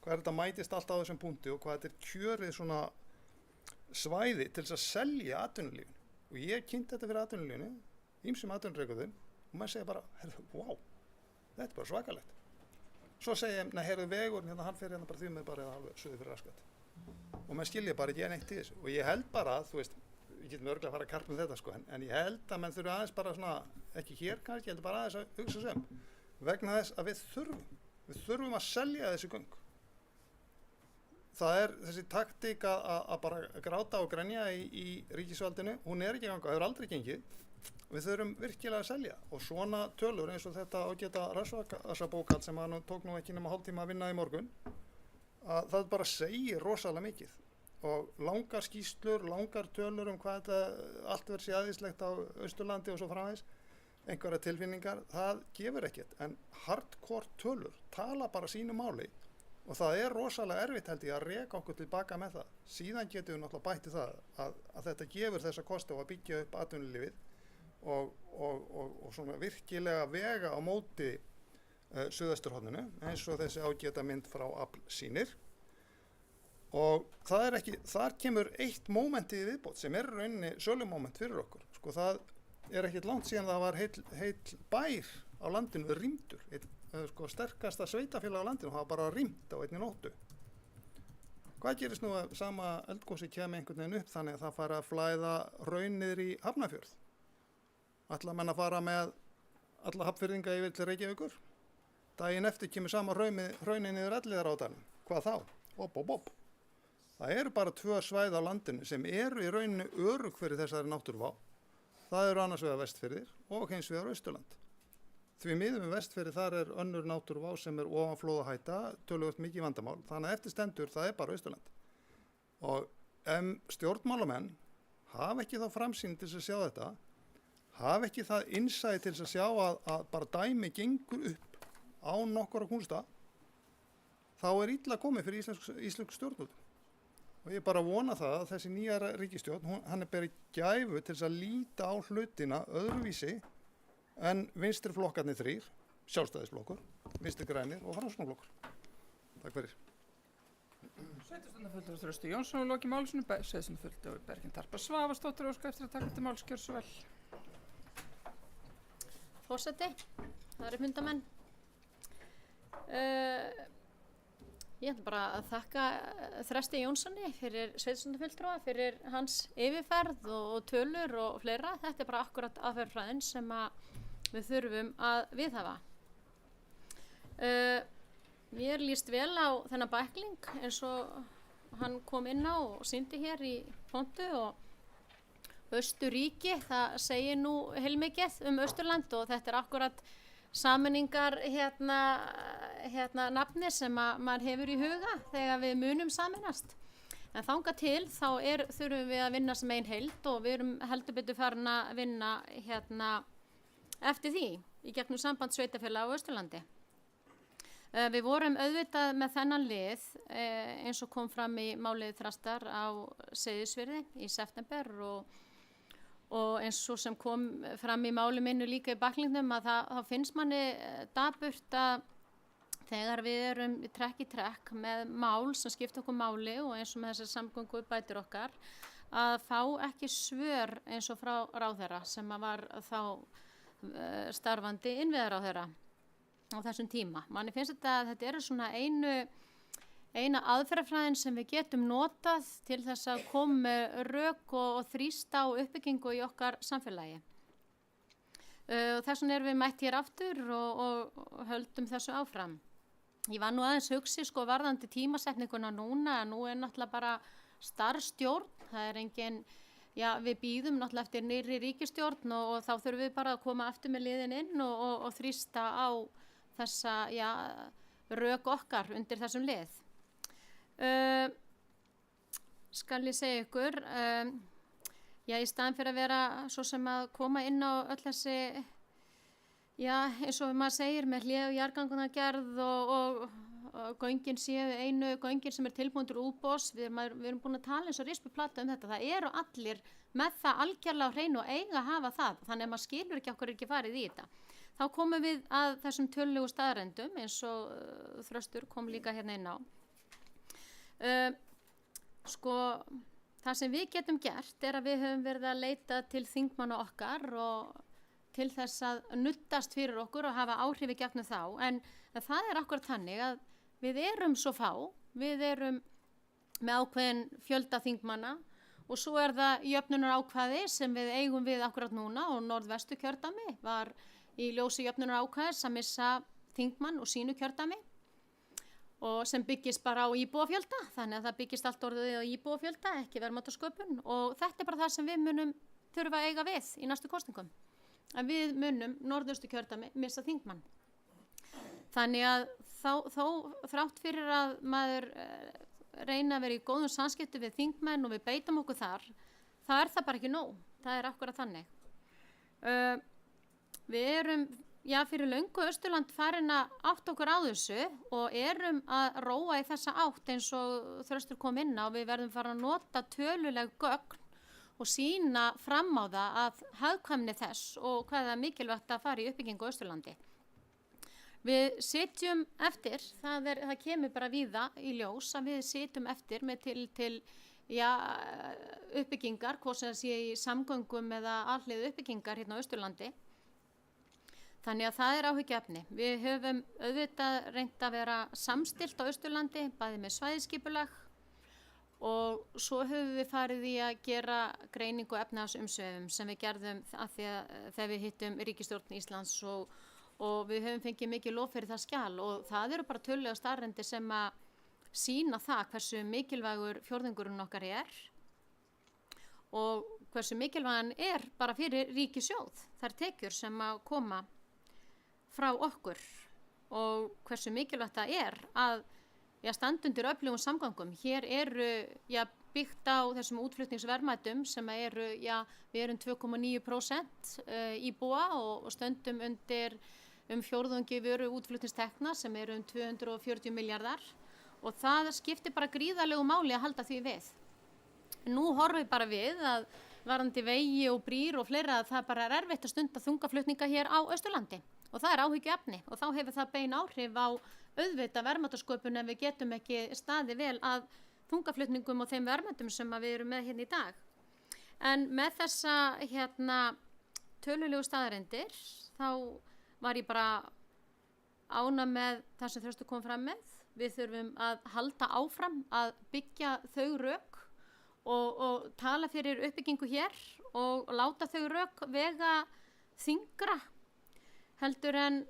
[SPEAKER 4] hvað þetta mætist allt á þessum punkti og hvað þetta er kjörið svona svæði til þess að selja atvinnulífinu og ég kynnt þetta fyrir atvinnulífinu ýmsum atvinnureikuðum og maður segir bara, wow, þetta er bara svakalegt. Svo segir ég, nei, vegurinn hérna, hann fer hérna bara því með bara eða alveg suði fyrir raskat. Og maður skilja bara ekki neitt í þessu. Og ég held bara að, þú veist, ég getum örgulega að fara að karpa um þetta, sko, en ég held að menn þurfa aðeins bara svona, ekki hér kannski, ég held bara aðeins að hugsa sem, vegna þess að við þurfum að selja þessi göng. Það er þessi taktík að bara gráta og grenja í ríkisvaldinu, hún er ekki ganga, hefur aldrei gengið. Við þurfum virkilega að selja og svona tölur eins og þetta ágæta Rassabókald sem hann tók nú ekki nema hálftíma að vinna í morgun að það bara segir rosalega mikið og langar skýrslur, langar tölur hvað þetta allt verður sé aðeinslegt á Austurlandi og svo framvegis einhverja tilfinningar, það gefur ekkert en hardcore tölur tala bara sínu máli og það er rosalega erfitt held ég að reka okkur tilbaka með það síðan getum við náttúrulega bætti það að þetta gefur þessa kosti á að byggja upp atvinnulífið og svona virkilega vega á móti suðvesturhorninu eins og þessi ágæta mynd frá Afl sýnir og það er ekki, þar kemur eitt mómenti í viðbót sem er rauninni sölumóment fyrir okkur sko það er ekkert langt síðan það var heill bær á landinu rýmdur sko sterkasta sveitafélag á landinu það var bara rýmt á einni nóttu hvað gerist nú að sama eldgosi kemur einhvern veginn upp þannig að það fara að flæða raun niður í Hafnarfjörð ætla menn að fara með alla hafnfirðinga yfir til Reykjavíkur. Daginn eftir kemur sama raunin niður Elliðaárdalinn. Hvað þá? Bob. Það eru bara 2 svæði á landinu sem eru í rauninu örugg fyrir þessari náttúruvá. Það eru annars vegar Vestfirðir og hins vegar Austurland. Því miður með Vestfirði þar er önnur náttúruvá sem er ofanflóðahætta, töluvert mikið vandamál. Þannig að eftir stendur það er bara Austurland. Og stjórnmálamenn hafa ekki þá framsýn til að sjá þetta hafa ekki það innsæði til að sjá að bara dæmi gengur upp á nokkura kúnsta, þá er illa komið fyrir íslensk stjórnvöld. Og ég bara vona það að þessi nýja ríkisstjórn, hann er berið gæfu til að líta á hlutina öðruvísi en vinstri flokkarnir 3, Sjálfstæðisflokkur, Vinstri grænir og Framsóknarflokkur. Takk fyrir.
[SPEAKER 1] Sveitarstjórnarfulltrúi Þröstur Jónsson og lokið málsinu, sveitarstjórnarfulltrúi Berglind Harpa Svavarsdóttir óska eftir að taka til máls, gjörðu svo vel.
[SPEAKER 3] Forseti, það eru fundamenn. Ég ætla bara að þakka Þresti Jónssoni fyrir sveitarstjórnarfulltrúa, fyrir hans yfirferð og tölur og fleira. Þetta er bara akkurat aðferðfræðin sem við þurfum að viðhafa. Mér líst vel á þennan bækling eins og hann kom inn á og sýndi hér í pontu og Austurríki, það segir nú heilmikið Austurland og þetta er akkurat sameiningar nafni sem maður hefur í huga þegar við munum sameinast. En þangað til þá þurfum við að vinna sem ein heild og við erum heldur betur farin að vinna eftir því í gegnum samband sveitarfélaga á Austurlandi. Við vorum auðvitað með þennan lið eins og kom fram í málið Þrastar á Seyðisfirði í september og eins og sem kom fram í máli minnu líka í baklingnum að þá finnst manni dapurt að þegar við erum trekk í trekk með mál sem skipta okkur máli og eins og með þessar samgöngubætur okkar að fá ekki svör eins og frá ráðherra sem var þá starfandi innviðaráðherra á þessum tíma. Manni finnst þetta eru svona eina aðferðafræðin sem við getum notað til þess að koma með rök og þrýsta á uppbyggingu í okkar samfélagi. Þess vegna erum við mætt hér aftur og höldum þessu áfram. Ég var nú aðeins hugsi varðandi tímasetninguna núna, nú náttúrulega bara starfsstjórn, það engin, við býðum náttúrulega eftir nýrri ríkisstjórn og þá þurfum við bara að koma aftur með liðin inn og þrýsta á þessa, rök okkar undir þessum lið. Skal ég segja ykkur, í staðinn fyrir að vera svo sem að koma inn á öll þessi eins og maður segir með hlið og jarðgangagerð og göngin séu einu göngin sem tilbúin til útboðs. Við erum búin að tala eins og rispuplata þetta. Það eru allir með það algjörlega á hreinu og eiga að hafa það. Þannig að maður skilur ekki okkur ekki farið í þetta. Þá komum við að þessum tölulegu staðrendum eins og Þröstur kom líka hérna inn á. Það sem við getum gert að við höfum verið að leita til þingmanna okkar og til þess að nuddast fyrir okkur og hafa áhrif í gegnum þá, en það akkurat þannig að við erum svo fá, við erum með ákveðin fjölda þingmanna og svo það jöfnunar ákvæði sem við eigum við akkurat núna og Norðvestu kjördæmi var í ljósi jöfnunar ákvæðis að missa þingmann og sínu kjördæmi og sem byggist bara á íbúafjölda, þannig að það byggist allt orðið á íbúafjölda, ekki verðmætasköpun og þetta bara það sem við munum þurfa að eiga við í næstu kosningum. Að við munum Norðaustu kjördæmi missa þingmann. Þannig að þó þrátt fyrir að maður reyna að vera í góðum samskipti við þingmenn og við beitum okkur þar, það það bara ekki nóg. Það akkurat þannig. Við erum, fyrir löngu Austurland farin að átta okkur á þessu og erum að róa í þessa átt eins og Þröstur kom inn á. Við verðum fara að nota töluleg gögn og sýna fram á það að hagkvæmni þess og hvað það mikilvægt að fara í uppbyggingu á Austurlandi. Við sitjum eftir, það kemur bara víða í ljós að við sitjum eftir með til uppbyggingar, hvort sem það sé í samgöngum eða alhliða uppbyggingar hérna á Austurlandi. Þannig að það áhyggjuefni. Við höfum auðvitað reynt að vera samstillt á Austurlandi, bæði með svæðisskipulag og svo höfum við farið í að gera greiningu efnahagsumsvifum sem við gerðum þegar við hittum ríkisstjórn Íslands og við höfum fengið mikið lof fyrir það skjal og það eru bara tölulega staðreyndir sem að sýna það hversu mikilvægur fjórðungurinn okkar og hversu mikilvægan bara fyrir ríkissjóð. Þær tekjur sem að koma frá okkur og hversu mikilvægt það að standa undir öflugum samgöngum. Hér eru byggt á þessum útflutningsverðmætum sem eru, við erum 2,9% íbúa og stöndum undir fjórðungi vöru útflutningstekna sem eru 240 milljarðar og það skiptir bara gríðarlegu máli að halda því við. Nú horfum við bara við að varðandi vegi og brýr og fleira að það bara erfitt að stunda þungaflutninga hér á Austurlandi og það áhyggjuefni og þá hefur það bein áhrif á auðvitað verðmætasköpun en við getum ekki staðið vel að þungaflutningum og þeim verðmætum sem við erum með hérna í dag. En með þessa tölulegu staðreyndir þá var ég bara ánægð með það sem Þröstur kom fram með. Við þurfum að halda áfram að byggja þau rök og tala fyrir uppbyggingu hér og láta þau rök vega þyngra heldur en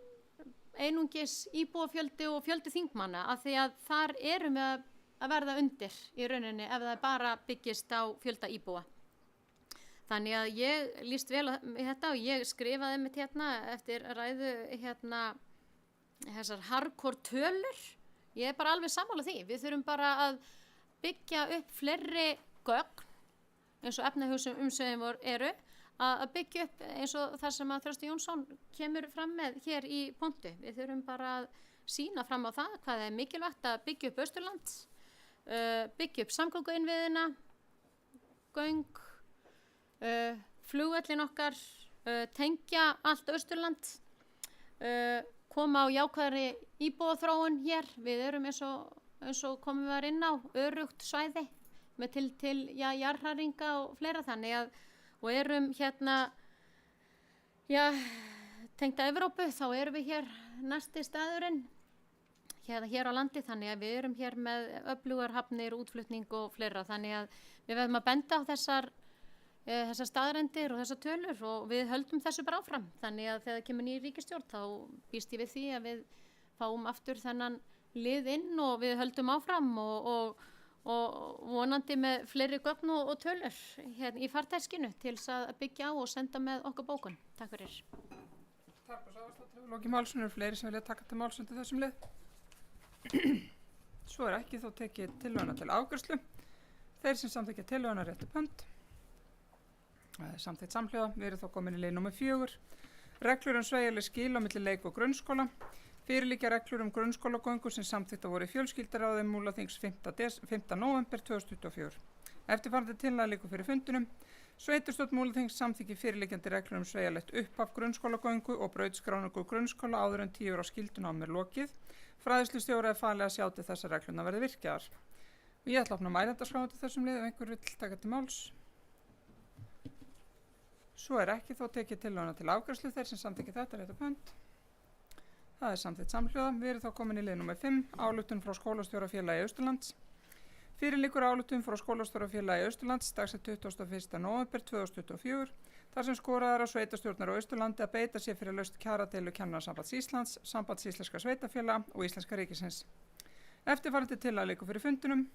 [SPEAKER 3] einungis íbúafjöldi og fjöldi þingmanna af því að þar erum við að verða undir í rauninni ef það bara byggist á fjölda íbúa. Þannig að ég líst vel þetta og ég skrifaði mitt hérna eftir ræðu þessar hardcore tölur. Ég bara alveg sammála því. Við þurfum bara að byggja upp fleiri gögn eins og efnahugsun umsöðum eru, að byggja upp eins og það sem að Þröstur Jónsson kemur fram með hér í pontu. Við þurfum bara að sýna fram á það hvað er mikilvægt að byggja upp Austurland, byggja upp samgönguinnviðina, göng, flugvöllin okkar, tengja allt Austurland, koma á jákvæðri íbúaþróun hér. Við erum eins og komum við inn á örugt svæði með til jarðhræringa og fleira, þannig að og erum tengda Evrópu, þá erum við hér næsti staðurinn hér á landi, þannig að við erum hér með öflugar hafnir, útflutning og fleira, þannig að við verðum að benda á þessar staðrendir og þessar tölur og við höldum þessu bara áfram, þannig að þegar það kemur ný ríkisstjórn þá býst ég við því að við fáum aftur þennan lið inn og við höldum áfram og vonandi með fleiri gögn og tölur hérna í farteskinu til þess að byggja á og senda með okkar bókun. Takk fyrir.
[SPEAKER 1] Takk og sáðastátt. Loki Málsson, fleiri sem vilja taka til máls undir þessum lið. Svo ekki þó tekið tillöguna til afgreiðslu. Þeir sem samþykkja tillöguna réttu pönd. Samþykkt samhljóða. Við erum þá komin í lið nr. 4. Reglur sveigjanleg skil á milli leik og grunnskóla. Fyrirliggja reglur grunnskólagöngu sem samþykktar voru í fjölskyldaráði Múlaþings 5. nóvember 2024. Eftirfarandi tillaga liggur fyrir fundinum. Sveitarstjórn Múlaþings samþykki fyrirliggjandi reglur sveigjanlegt upphaf grunnskólagöngu og brautskráningu grunnskóla áður en 10 ára skyldunámi lokið. Fræðslustjóra falið að sjá til þess að reglurnar verði virkjaðar. Ég ætla að opna mælendaskrá til þessum lið ef einhver vill taka til máls. Svo ekki þó tekið tillöguna til afgreiðslu. Þeir sem samþykki þetta réttu pönd. Það samþykkt samhljóða. Við erum þá komin í lið nr. 5, ályktun frá skólastjórafélagi Austurlands. Fyrir liggur ályktun frá skólastjórafélagi Austurlands dagsett 21. nóvember 2024, þar sem skoraðar á sveitarstjórnar á Austurlandi að beita sér fyrir lausn kjaradeilu Kennarasambands Íslands, Sambands íslenskra sveitarfélaga og Íslenska ríkisins. Eftirfarandi tillaga liggur fyrir fundinum.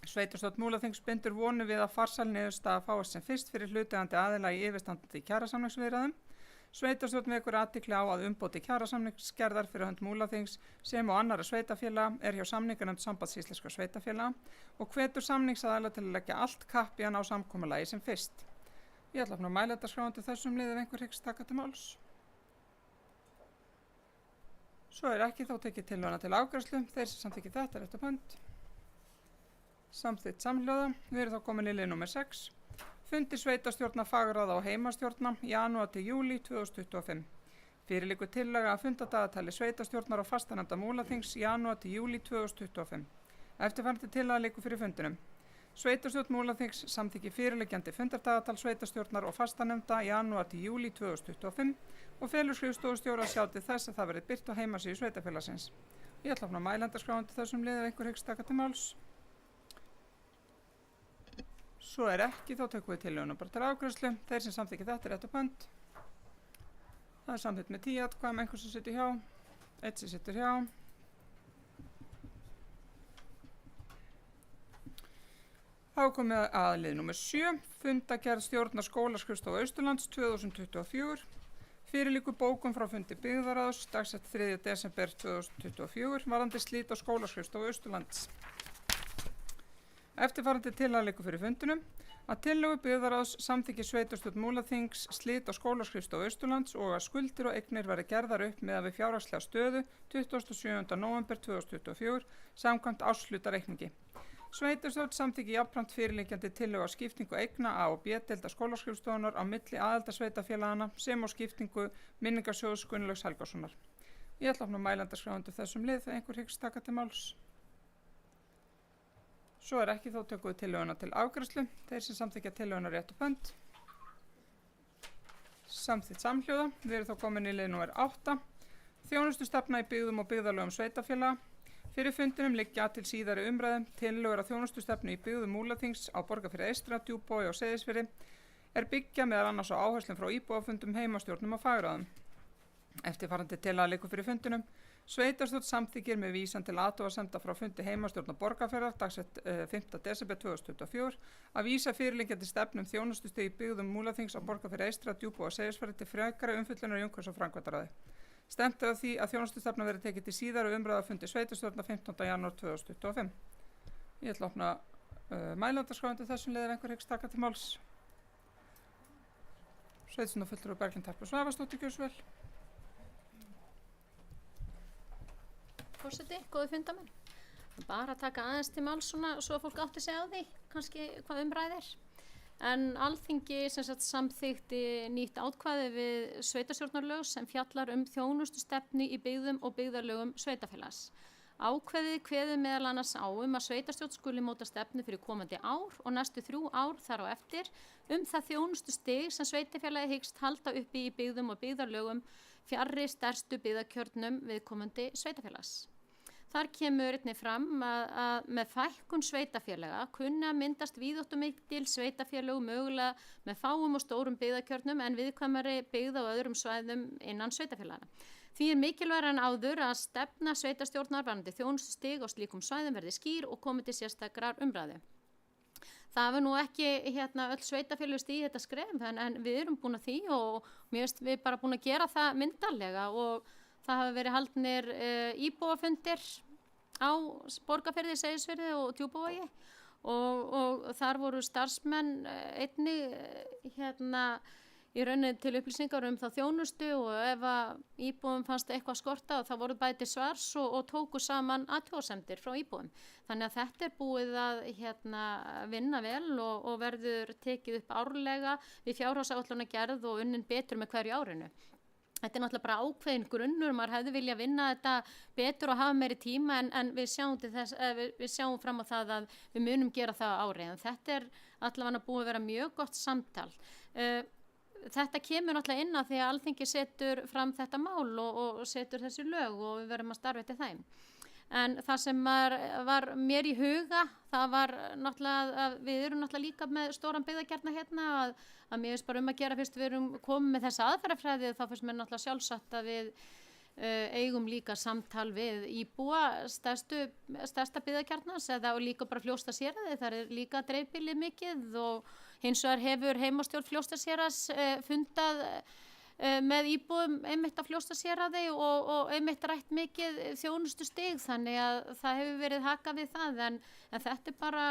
[SPEAKER 1] Sveitarstjórn Múlaþings bindur vonir við að farsæl niðurstaða fáist sem fyrst fyrir hlutaðeigandi aðila í yfirstandandi kjarasamningsviðræðum. Sveitarstjórn vekur athygli á að umbóti kjarasamningsgerðar fyrir hönd Múlaþings sem og annarra sveitarfélaga hjá samninganefnd Sambands íslenskra sveitarfélaga og hvetur samningsaðila til að leggja allt kapp í að ná samkomulagi sem fyrst. Ég ætla að mælendaskrá undir þessum lið ef einhver hyggst taka til máls. Svo ekki þó tekið tillöguna til afgreiðslu. Þeir sem samþykki þetta réttu pönd. Samþykkt samhljóða. Við erum þá komin í lið nr. 6. Fundir sveitarstjórna, fagráða og heimastjórna janúar til júlí 2025. Fyrir liggur tillaga að fundadagatali sveitarstjórnar og fastanefnda Múlaþings janúar til júlí 2025. Eftirfarandi tillaga liggur fyrir fundinum. Sveitarstjórn Múlaþings samþykki fyrirliggjandi fundardagatal sveitarstjórnar og fastanefnda janúar til júlí 2025 og felur skrifstofustjóra að sjá til þess að það verði birt á heimasíðu sveitarfélagsins. Ég ætla að opna mælendaskrá undir þessum lið ef einhver hyggst taka til máls. Svo ekki, þá tökum við tillöguna bara til afgreiðslu. Þeir sem samþykki þetta réttu pönd. Það samþykkt með 10 atkvæðum, einhver sem situr hjá, 1 sem situr hjá. Þá komið að lið nr. 7, fundagerð stjórnar skólaskrifstofu Austurlands 2024. Fyrir liggur bókun frá fundi byggðarráðs dagsett 3. desember 2024 varðandi slít á skólaskrifstofu Austurlands. Eftirfarandi tillaga liggur fyrir fundinum að tillögu byggðarráðs samþykki sveitarstjórn Múlaþings slít á skólaskrifstofu Austurlands og að skuldir og eignir verði gerðar upp miðað við fjárhagslega stöðu 27. nóvember 2024 samkvæmt árshlutareikningi. Sveitarstjórn samþykki jafnframt fyrirliggjandi tillögu á skiptingu eigna A og B-deilda skólaskrifstofunar á milli aðildarsveitarfélagana sem á skiptingu minningarsjóðs Gunnlaugs Helgasonar. Ég ætla að opna mælendaskrá undir þessum lið þegar einhver hyggst taka til máls. Svo ekki, þá tökum við tillöguna til afgreiðslu. Þeir sem samþykja tillöguna réttu pönd. Samþykkt samhljóða. Við erum þá komin í lið nr. 8. Þjónustustefna í byggðum og byggðarlögum sveitarfélaga. Fyrir fundinum liggja til síðari umræðum tillögur að þjónustustefnu í byggðum Múlaþings á Borgarfirði eystra, Djúpavogi og Seyðisfirði byggja meðal annars á áherslum frá íbúafundum, heimastjórnum og fagráðum. Eftirfarandi tillaga liggur fyrir fundinum. Sveitarstjórn samþykkir með vísan til athugasemda frá fundi heimastjórnar Borgarfjarðar dagsett 5. desember 2024 að vísa fyrirliggjandi stefnum þjónustustig í byggðum Múlaþings á Borgarfirði eystra, Djúpavogi og Seyðisfirði til frekari umfjöllunar í umhverfis- og framkvæmdaráði. Stefnt að því að þjónustustefna verði tekið til síðari umræðu á fundi sveitarstjórnar 15. janúar 2025. Ég ætla að opna mælandaskráðandi þessum leiðir einhver hyggst taka til máls. Sveitarstjórnarfulltrúi Berglind Harpa Svavarsdóttir, gjörðu svo vel.
[SPEAKER 3] Forseti, góði fundamenn. Bara taka aðeins til máls svona svo að fólk átti sig á því, kannski hvað umræðir. En Alþingi samþykkti nýtt átkvæði við sveitarstjórnarlög sem fjallar þjónustustefnu í byggðum og byggðarlögum sveitarfélags. Ákvæðið kveður meðal annars á að sveitarstjórn skuli móta stefnu fyrir komandi ár og næstu 3 ár þar á eftir það þjónustustig sem sveitarfélagi hyggst halda uppi í byggðum og byggðarlögum fjarri stærstu byggðakjörnum viðkomandi sveitarfélags. Þar kemur einnig fram að með fækkun sveitarfélaga kunni að myndast víðáttumikil sveitarfélög mögulega með fáum og stórum byggðakjörnum en viðkvæmari byggða á öðrum svæðum innan sveitarfélagana. Því mikilvægara en áður að stefna sveitarstjórnar varðandi þjónustustig á slíkum svæðum verði skýr og komi til sérstakrar umræðu. Það hefur nú ekki öll sveitarfélög stigið þetta skref en við erum búin að því og mér finnst við bara búin að gera það myndarlega og það hafa verið haldnir íbúafundir á Borgarfirði, Seyðisfirði og Djúpavogi og þar voru starfsmenn einnig í rauninni til upplýsingar þá þjónustu og ef að íbúum fannst eitthvað skorta og það voru bæði til svars og tóku saman athugasemdir frá íbúum. Þannig að þetta er búið að vinna vel og verður tekið upp árlega við fjárhagsáætlunargerð og unnin betur með hverju árinu. Þetta er náttúrulega bara ákveðin grunnur, maður hefði vilja vinna þetta betur og hafa meiri tíma en við sjáum fram á það að við munum gera það á ári. En þetta er allavega búið að vera mjög gott samtal. Þetta kemur náttúrulega inn á því að Alþingi setur fram þetta mál og setur þessi lög og við verðum að starfa eftir þeim. En það sem var mér í huga, það var náttúrulega að við erum náttúrulega líka með stóran byggðakjarna að mér finnst bara að gera fyrst við erum komið með þessa aðferðafræði þá finnst mér náttúrulega sjálfsagt að við eigum líka samtal við íbúa stærsta byggðakjarnans eða líka bara Fljótsdalshéraði, það er líka dreifbýli mikið og hins vegar hefur heimastjórn Fljótsdalshéraðs fundað með íbúum einmitt á Fljótsdalshéraði og einmitt rætt mikið þjónustustig þannig að það hefur verið hakað við það en þetta er bara,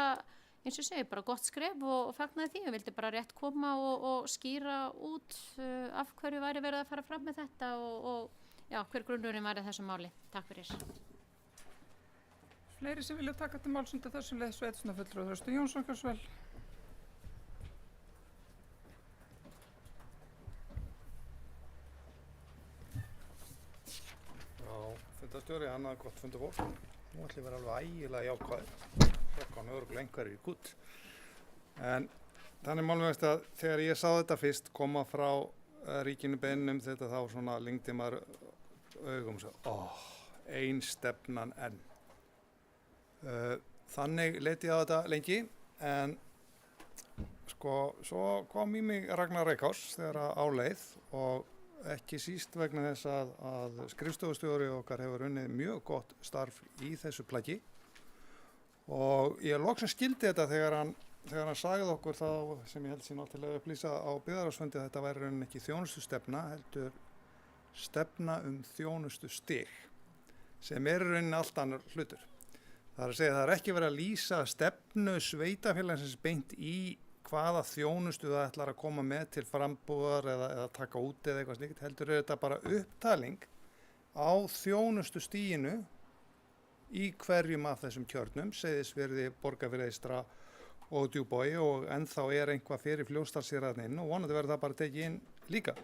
[SPEAKER 3] eins og segi, bara gott skref og fagnaði því. Ég vildi bara rétt koma og skýra út af hverju væri verið að fara fram með þetta og hver grunnurinn væri þessu máli. Takk fyrir.
[SPEAKER 1] Fleiri sem vilja taka til máls undir þessum leið sveitarstjórnarfulltrúi Þröstur Jónsson, gjörðu svo vel.
[SPEAKER 4] Fundarstjóri, annað gott fundafólk. Nú ætlum ég vera alveg ægilega jákvæður. Frekkan örugglega einhverjir í gutt. En þannig málum við að þegar ég sá þetta fyrst koma frá ríkinu beinum þetta þá svona lengdi maður augum svo, ein stefnan enn. Þannig leit ég á þetta lengi en sko svo kom í mig Ragnar Reykháls þegar áleið og ekki síst vegna þess að skrifstofustjóri okkar hefur unnið mjög gott starf í þessu plaggi og ég loksins skildi þetta þegar hann sagði okkur þá sem ég held sér náttúrulega upplýsa á byggðarráðsfundi að þetta væri rauninni ekki þjónustustefna heldur stefna þjónustustig sem er rauninni allt annar hlutur. Það er að segja að það er ekki verið að lýsa stefnu sveitarfélagsins beint í hvaða þjónustu það ætlar að koma með til frambúðar eða taka út eða eitthvað slíkt, heldur er þetta bara upptaling á þjónustustiginu í hverjum af þessum kjörnum, Seyðisfirði, Borgarfirði eystra og Djúpavogi og ennþá er einhvað fyrir Fljótsdalshéraðinn og vonandi verður það bara tekið inn líka.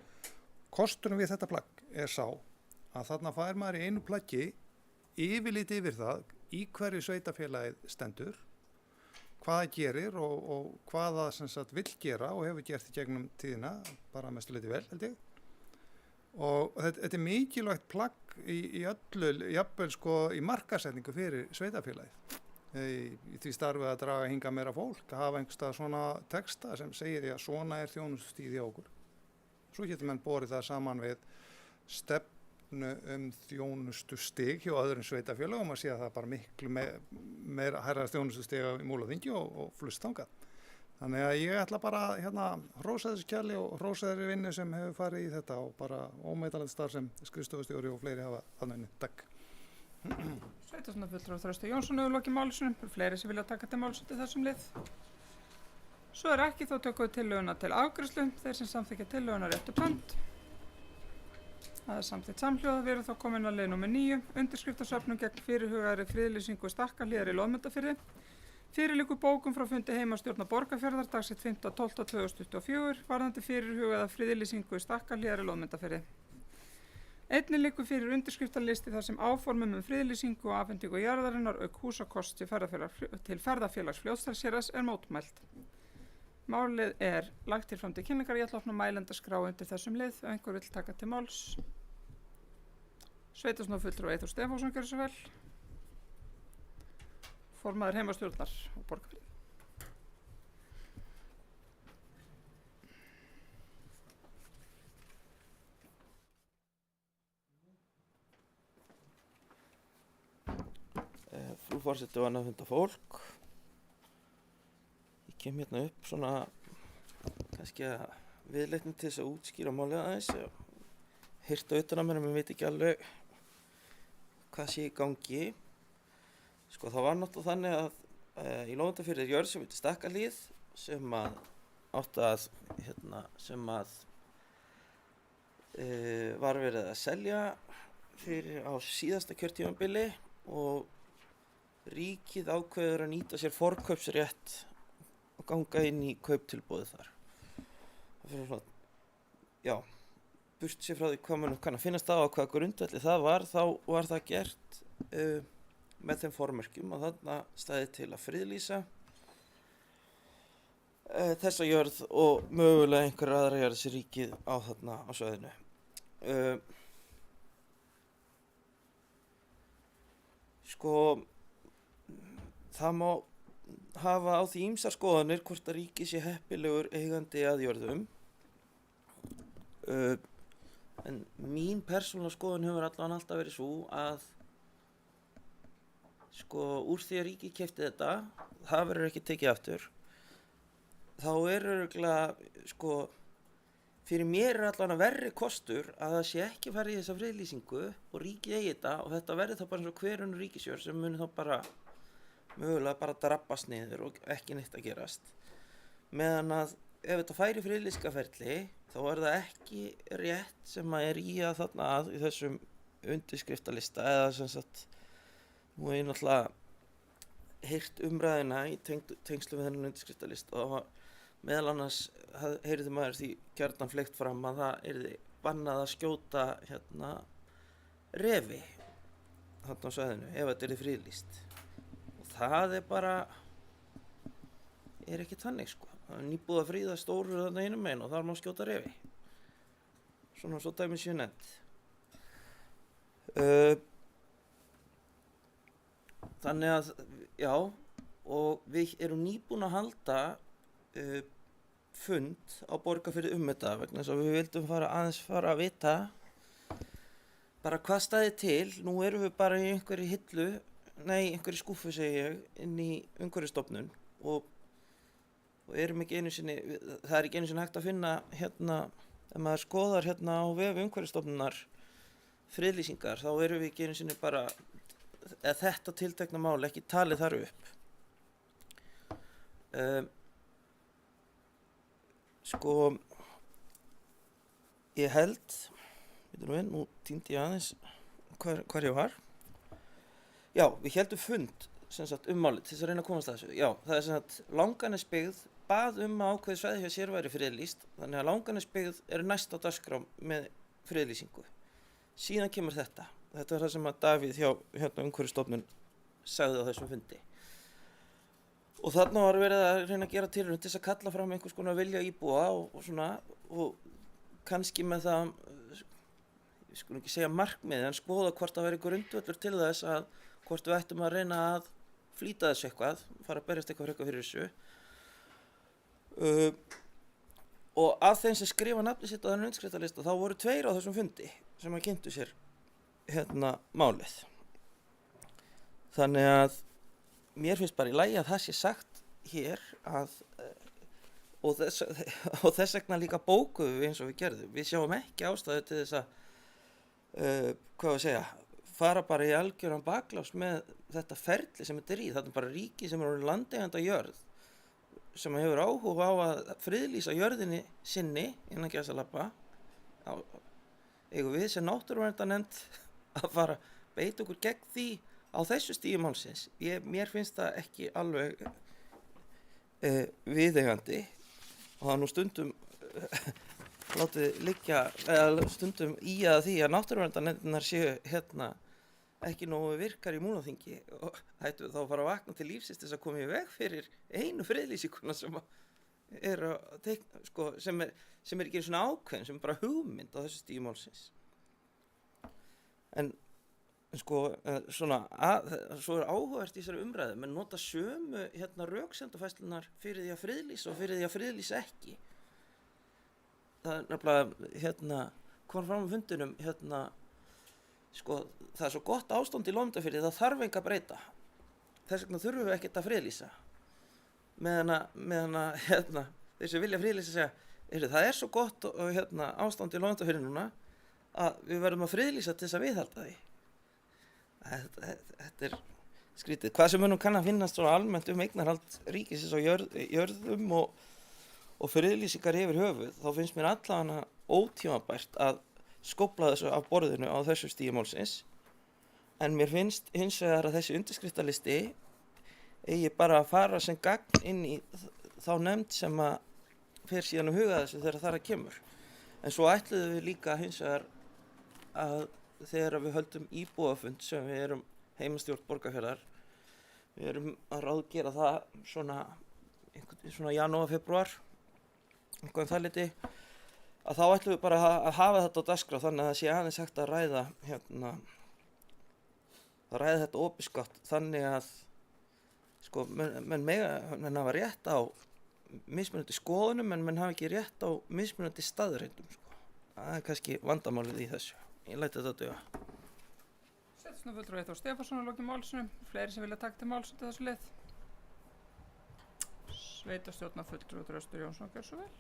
[SPEAKER 4] Kosturinn við þetta plagg er sá að þarna fær maður í einu plaggi yfirlit yfir það í hverju sveitarfélagið stendur, hvað það gerir og hvað það sem sagt vill gera og hefur gert í gegnum tíðina, bara mestu leyti vel held ég. Og þetta er mikilvægt plagg í öllu, jafnvel sko í markaðssetningu fyrir sveitarfélagið. Í því starfið að draga hinga meira fólk, að hafa einhverstað svona texta sem segir því að svona er þjónustustigið hjá okkur. Svo getur menn borið það saman við stefnu þjónustustig hjá öðrum sveitarfélögum og sé að það er bara miklu meira hærra þjónustustig í Múlaþingi og flust þangað. Þannig að ég ætla bara að hrósa þessu kjali og hrósa þeirri vinnu sem hefur farið í þetta og bara ómetanlegt starf sem skrifstofustjóri og fleiri hafa þannig. Takk.
[SPEAKER 1] Sveitarstjórnarfulltrúi Þröstur Jónsson hefur lokið máli sínu. Eru fleiri sem vilja taka til máls undir þessum lið? Svo er ekki, þá tökum við tillöguna til afgreiðslu. Þeir sem samþykkja tillöguna réttu upp hönd. Það er samþykkt samhljóða. Við erum þá komin að lið númer 9. Undirskriftasöfnun gegn fyrirhugaðri friðlýsingu Stakkahlíðar í Loðmundarfirði. Fyrir liggur bókun frá fundi heimastjórnar Borgarfjarðar dagsett 5.12.2024 varðandi fyrirhugaða friðlýsingu Stakkahlíðar í Loðmundarfirði. Einnig liggur fyrir undirskriftalisti þar sem áformum friðlýsingu og afhendingu jarðarinnar auk húsakosts til ferðafélags Fljótsdalshéraðs er mótmælt. Málið er lagt til fram til kynningar. Ég ætla að opna mælendaskrá undir þessum lið ef einhver vill taka til máls. Sveitarstjórnarfulltrúi Eyþór Stefánsson, gjörðu svo vel. Formaður heimastjórnar og Borgarfirði.
[SPEAKER 5] Frú forseti og annað funda fólk. Ég kem hérna upp svona kannski að viðleitni til þess að útskýra málið aðeins. Heyrt utan á mér en mér veit ekki alveg hvað sé í gangi. Sko það var náttúrulega þannig að í Loðmundarfirði er jörð sem heitir Stakkahlíð sem að átti að var verið að selja fyrir á síðasta kjörtímabili og ríkið ákveður að nýta sér forkaupsrétt og ganga inn í kauptilboðið þar. Það fyrir svona, já, burt sér frá því hvað mann kann að finnast það á hvaða grundvelli það var, þá var það gert með þeim formerkjum að þarna stæði til að friðlýsa þessa jörð og mögulega einhverjar aðra jörð sem ríkið á þarna á svæðinu. Sko, það má hafa á því ýmsar skoðanir hvort að ríkið sé heppilegur eigandi að jörðum. En mín persónulega skoðun hefur allavega alltaf verið svo að sko úr því að ríkið keypti þetta, það verður ekki tekið aftur. Þá er örugglega sko fyrir mér er allavega verri kostur að það sé ekki farið í þessa friðlýsingu og ríkið eigi þetta og þetta verður þá bara eins og hver önnur ríkisjörð sem muni þá bara mögulega bara drabbast niður og ekki neitt að gerast. Meðan að ef þetta færi friðlýsingarferli þá er það ekki rétt sem að er í að þarna að í þessum undirskriftalista eða sem sagt nú er ég náttúrulega heyrt umræðina í tengslu við þennan undirskriftalista og það var meðal annars heyrði maður því gjarnan fleygt fram að það yrði bannað að skjóta refi þarna á svæðinu ef þetta yrði friðlýst. Og það er bara er ekki þannig sko. Það er nýbúið að fríða stóru þarna einum megin og þar má skjóta refi. Svona svo dæmi séu nefnt. Þannig að já og við erum nýbúin að halda fund á Borgarfirði þetta vegna þess að við vildum fara að vita bara hvað stæði til. Nú erum við bara í einhverju skúffu segi ég inn í umhverfisstofnun og erum ekki einu sinni, það er ekki einu sinni hægt að finna ef maður skoðar á vef umhverfisstofnunar friðlýsingar þá erum við ekki einu sinni bara þetta tiltekna mál ekki talið þar upp. Sko ég held nú týndi ég aðeins hvar ég var. Já, við heldum fund sem sagt málið til þess að reyna að komast að þessu. Já, það er sem sagt Langanesbyggð bað að ákveðið svæði hjá sér væri friðlýst þannig að Langanesbyggð er næst á dagskrá með friðlýsingu. Síðan kemur þetta. Þetta er það sem að Davíð hjá umhverfisstofnun sagði á þessum fundi. Og þarna var verið að reyna að gera tilraun til þess að kalla fram einhvers konar vilja íbúa og svona og kannski með það, ég skulum ekki segja markmið en skoða hvort það væri grundvöllur til þess að hvort við ættum að reyna að flýta þessu eitthvað, fara að berjast eitthvað fyrir þessu. Og af þeim sem skrifa nafnið sitt á þennan undirskriftalista þá voru 2 á þessum fundi sem að kynntu sér málið. Þannig að mér finnst bara í lagi að það sé sagt hér að og þess vegna líka bókuðum við eins og við gerðum. Við sjáum ekki ástæðu til þess að fara bara í algjöran baklás með þetta ferli sem þetta í. Þetta bara ríki sem orðið landeiganda jörð sem hefur áhuga á að friðlýsa jörðinni sinni innan gæsalappa. Eigum við sem náttúruverndarnefnd að fara beita okkur gegn því á þessu stigi málsins. Mér finnst það ekki alveg viðeigandi og það nú stundum látið liggja, eða stundum í að því að náttúruverndarnefndirnar séu ekki nógu virkar í Múlaþingi og hættu þá að fara að vakna til lífsins til þess að koma í veg fyrir einu friðlýsinguna sem er sem er ekki svona ákveðin, sem er bara hugmynd á þessu stigi málsins. En svo er áhugavert í þessari umræðu, menn nota sömu röksemdafærslunar fyrir því að friðlýsa og fyrir því að friðlýsa ekki. Það er nefnilega, kom fram á fundinum, það er svo gott ástand í Lómdafirði, það þarf enga breyta. Þess vegna þurfum við ekkert að friðlýsa. Meðan þeir sem vilja friðlýsa segja, það er svo gott ástand í Lómdafirði núna að við verðum að friðlýsa til þess að viðhalda því. Þetta er skrítið. Hvað sem kann að finnast svona almennt eignarhald ríkisins á jörðum og friðlýsingar yfir höfuð, þá finnst mér allavega ótímabært að skópla þessu af borðinu á þessu stigi málsins. En mér finnst hins vegar að þessi undirskriftalisti eigi bara að fara sem gagn inn í þá nefnd sem að fer síðan að huga þessu þegar þar að kemur. En svo ætluðum við líka hins vegar að þegar við höldum íbúafund sem við erum heimastjórn Borgarfjarðar, við erum að ráðgera það svona janúar, febrúar, eitthvað það liti, að þá ætlum við bara að hafa þetta á dagskrá þannig að það sé aðeins hægt að ræða þetta opinskátt þannig að menn hafa rétt á mismunandi skoðunum en menn hafa ekki rétt á mismunandi staðreyndum. Það er kannski vandamálið í þessu. Ég læt þetta duga.
[SPEAKER 1] Sveitarstjórnarfulltrúi Eyþór Stefánsson að lokinni málinu. Fleiri sem vilja taka til máls út af þessu lið. Sveitarstjórnarfulltrúi Þröstur Jónsson, gjörðu svo vel.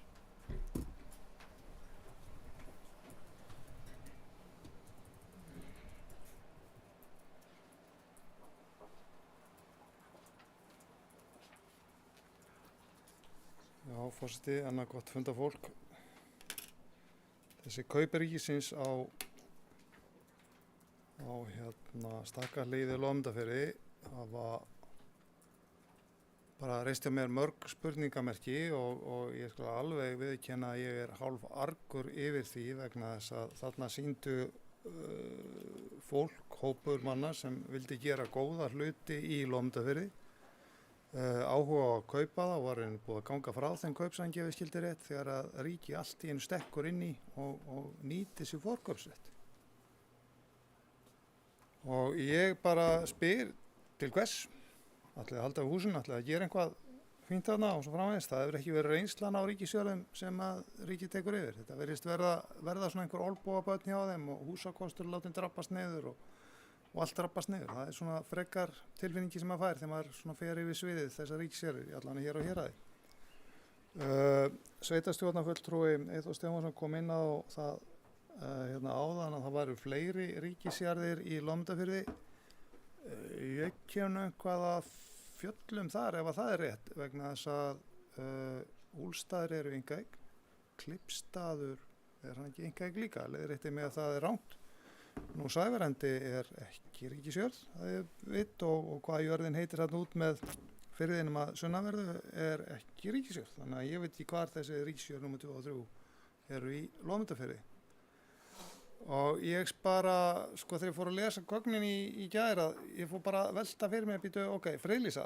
[SPEAKER 4] Já, forseti, annað gott fundafólk. Þessi kaup ríkisins á Stakkahlíð í Lómdafirði hafa bara reist hjá mér mörg spurningamerki og ég skal alveg viðurkenna að ég er hálf argur yfir því vegna þess að þarna sýndu fólk, hópur manna sem vildi gera góða hluti í Lómdafirði. Áhuga á að kaupa það og var einnig búið að ganga frá þeim kaupsangefi skildi rétt þegar að ríki allt í einu stekkur inn í og nýti sér forkaupsrétt. Og ég bara spyr til hvers, ætlaði að halda á húsinu, ætlaði að gera eitthvað fínt þarna og svo framvegis. Það hefur ekki verið reynslan á ríkisjörðum sem að ríkið tekur yfir. Þetta virðist verða svona einhver olnbogabörn hjá þeim og húsakostur látin drabbast niður og allt drabbast niður. Það er svona frekar tilfinningi sem maður fær þegar maður svona fer yfir sviðið þessar ríkisjörðir, allan hér og héraði. Sveitarstjórnarfulltrúi Eyþór Stefánsson kom inn á það áðan að það væru fleiri ríkisjarðir í Lómdafirði. Ég kem eitthvað að fjöllum þar ef að það er rétt vegna þess að Úlfsstaðir eru einkaeign, Klippstaður er hann ekki einkaeign líka, leiðrétti mig að það er rangt. Nú Sævarendi er ekki ríkisjörð, það er vitt og hvað jörðin heitir þarna út með firðinum að sunnanverðu er ekki ríkisjörð. Þannig að ég veit ekki hvar þessi ríkisjörð nr. 2 og 3 eru í Lómdafirði. Og ég bara, þegar ég fór að lesa gögnin í gær að ég fór bara að velta fyrir mig að býta, friðlýsa.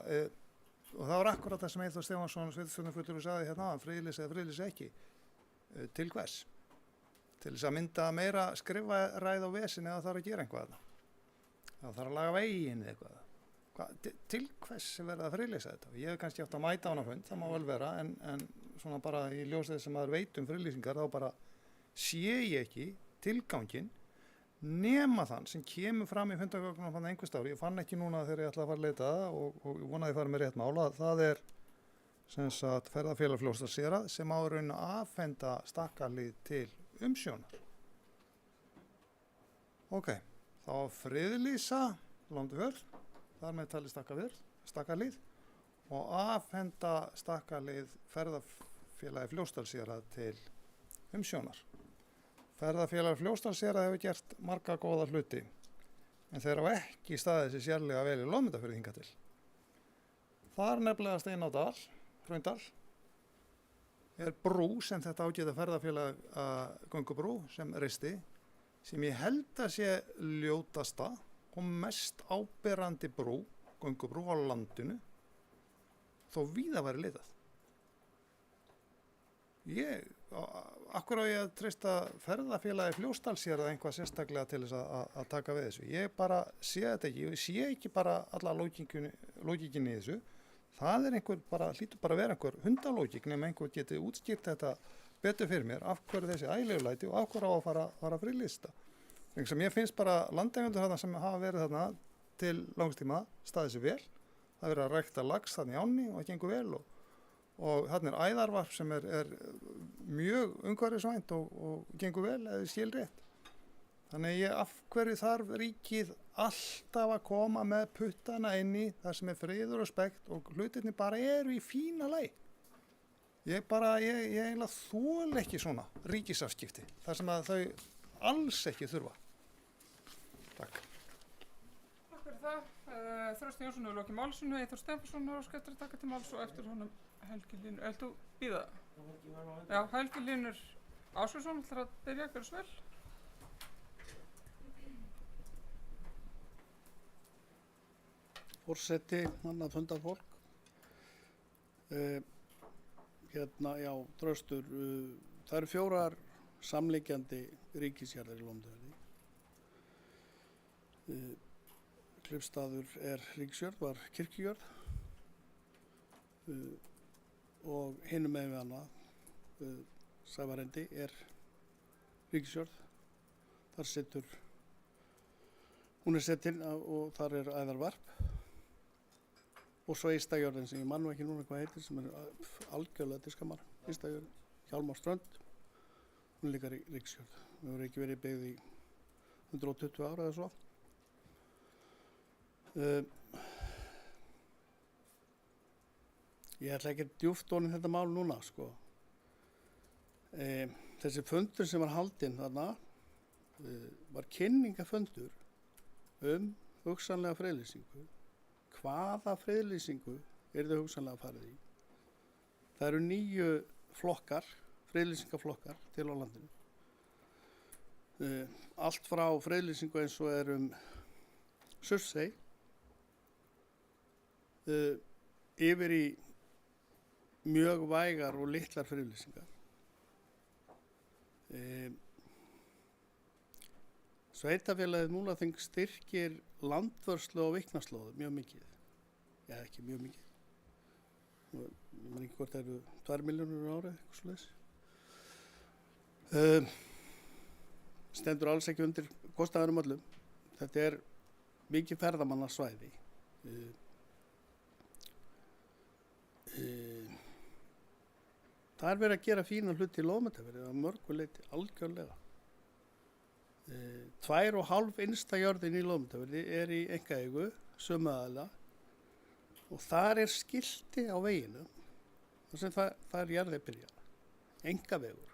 [SPEAKER 4] Og það var akkurat það sem Eyþór Stefánsson, sveitarstjórnarfulltrúi, sagði hérna, friðlýsa eða friðlýsa ekki. Til hvers? Til þess að mynda meira skrifaræð á vesinn eða þarf að gera eitthvað þarna. Það þarf að laga veginn eða eitthvað. Til hvers verða að friðlýsa þetta? Ég hef kannski átt að mæta á hana fund, það má vel vera, en svona bara í ljósið sem maður veit friðlýsingar, þá bara sé ég ekki tilganginn nema þann sem kemur fram í fundagögnum fann einhver stári. Ég fann ekki núna þegar ég ætla að fara að leita það og ég vonaði að ég fara með rétt mála. Það er sem sagt ferðafélag Fljótsdalshérað sem á raun að afhenda Stakkahlíð til umsjónar. þá friðlýsa Lóndafjörð, þar með tali Stakkalíð og afhenda Stakkalíð ferðafélagi Fljótsdalshérað til umsjónar. Ferðafélagi Fljótsdalshérað hefur gert marga góða hluti en þeir hafa ekki staðið sér sérlega vel í Loðmundarfirði hingað til. Þar nefnilega stein á dal, Hraundal, er brú sem þetta ágæta ferðafélag göngubrú sem reisti, sem ég held að sé ljótasta og mest áberandi brú, göngubrú á landinu, þó víða væri leitað. Akkur á ég að treysta ferðafélagi Fljótsdalshérað eitthvað sérstaklega til þess að taka við þessu. Ég bara sé þetta ekki, ég sé ekki bara alla lógikinni í þessu. Það er hlýtur bara að vera einhver hundalógik nema einhver geti útskýrt þetta betur fyrir mér, af hverju þessi ægilegulæti og af hverju á að fara friðlýsta. Þannig sem ég finnst bara landeigendur þarna sem hafa verið þarna til langstíma staðið sér vel. Það er verið að rækta lax þarna í ánni og það gengur vel og þarna er æðarvarp sem er mjög umhverfisvænt og gengur vel eða skil rétt. Þannig af hverju þarf ríkið alltaf að koma með puttana inn í það sem er friður og spekt og hlutirni bara eru í fína lagi. Ég eiginlega þoli ekki svona ríkisafskipti þar sem að þau alls ekki þurfa. Takk.
[SPEAKER 1] Takk fyrir það. Þröstur Jónsson hefur lokið málsinu, Eyþór Stefánsson er óskað eftir að taka til máls og eftir honum Helgi Hlynur. Þú býða? Já, Helgi Hlynur Ásgeirsson ætlar að byrja, gjörðu svo vel.
[SPEAKER 9] Forseti, manna fundarfólk. Þröstur, það eru 4 samliggjandi ríkisjarðir í Lóndafirði. Klippstaður er ríkisjörð, var kirkjujörð og hinum megin við hana, Sævarendi, er ríkisjörð. Þar hún er setin og þar er æðarvarp. Og svo Ystadjörðin sem ég man nú ekki núna hvað heitir, sem er algjörlega diskammar. Ystadjörðin, Hjálmarströnd, hún er líka ríkisjörð. Hún hefur ekki verið byggð í 120 ára eða svo. Ég ætla ekki djúpt ofan í þetta mál núna, sko. Þessi fundur sem var haldinn þarna var kynningafundur hugsanlega friðlýsingu. Hvaða friðlýsingu yrði hugsanlega farið í? Það eru 9 flokkar, friðlýsingaflokkar til á landinu. Allt frá friðlýsingu eins og Surtsey yfir í mjög vægar og litlar friðlýsingar. Sveitarfélagið Múlaþing styrkir landvörslu á Víknaslóðum mjög mikið. Já, ekki mjög mikið. Ég man ekki hvort það eru 2 milljónir á ári, eitthvað svoleiðis. Stendur alls ekki undir kostnaðinum öllum. Þetta er mikið ferðamannasvæði. Það er verið að gera fína hluti í Loðmundarfirði að mörgu leyti, algjörlega. 2,5 innsta jörðin í Loðmundarfirði er í einkaeigu, sömu aðila, og þar er skilti á veginum, þar sem það er jarðið byrja. Engavegur,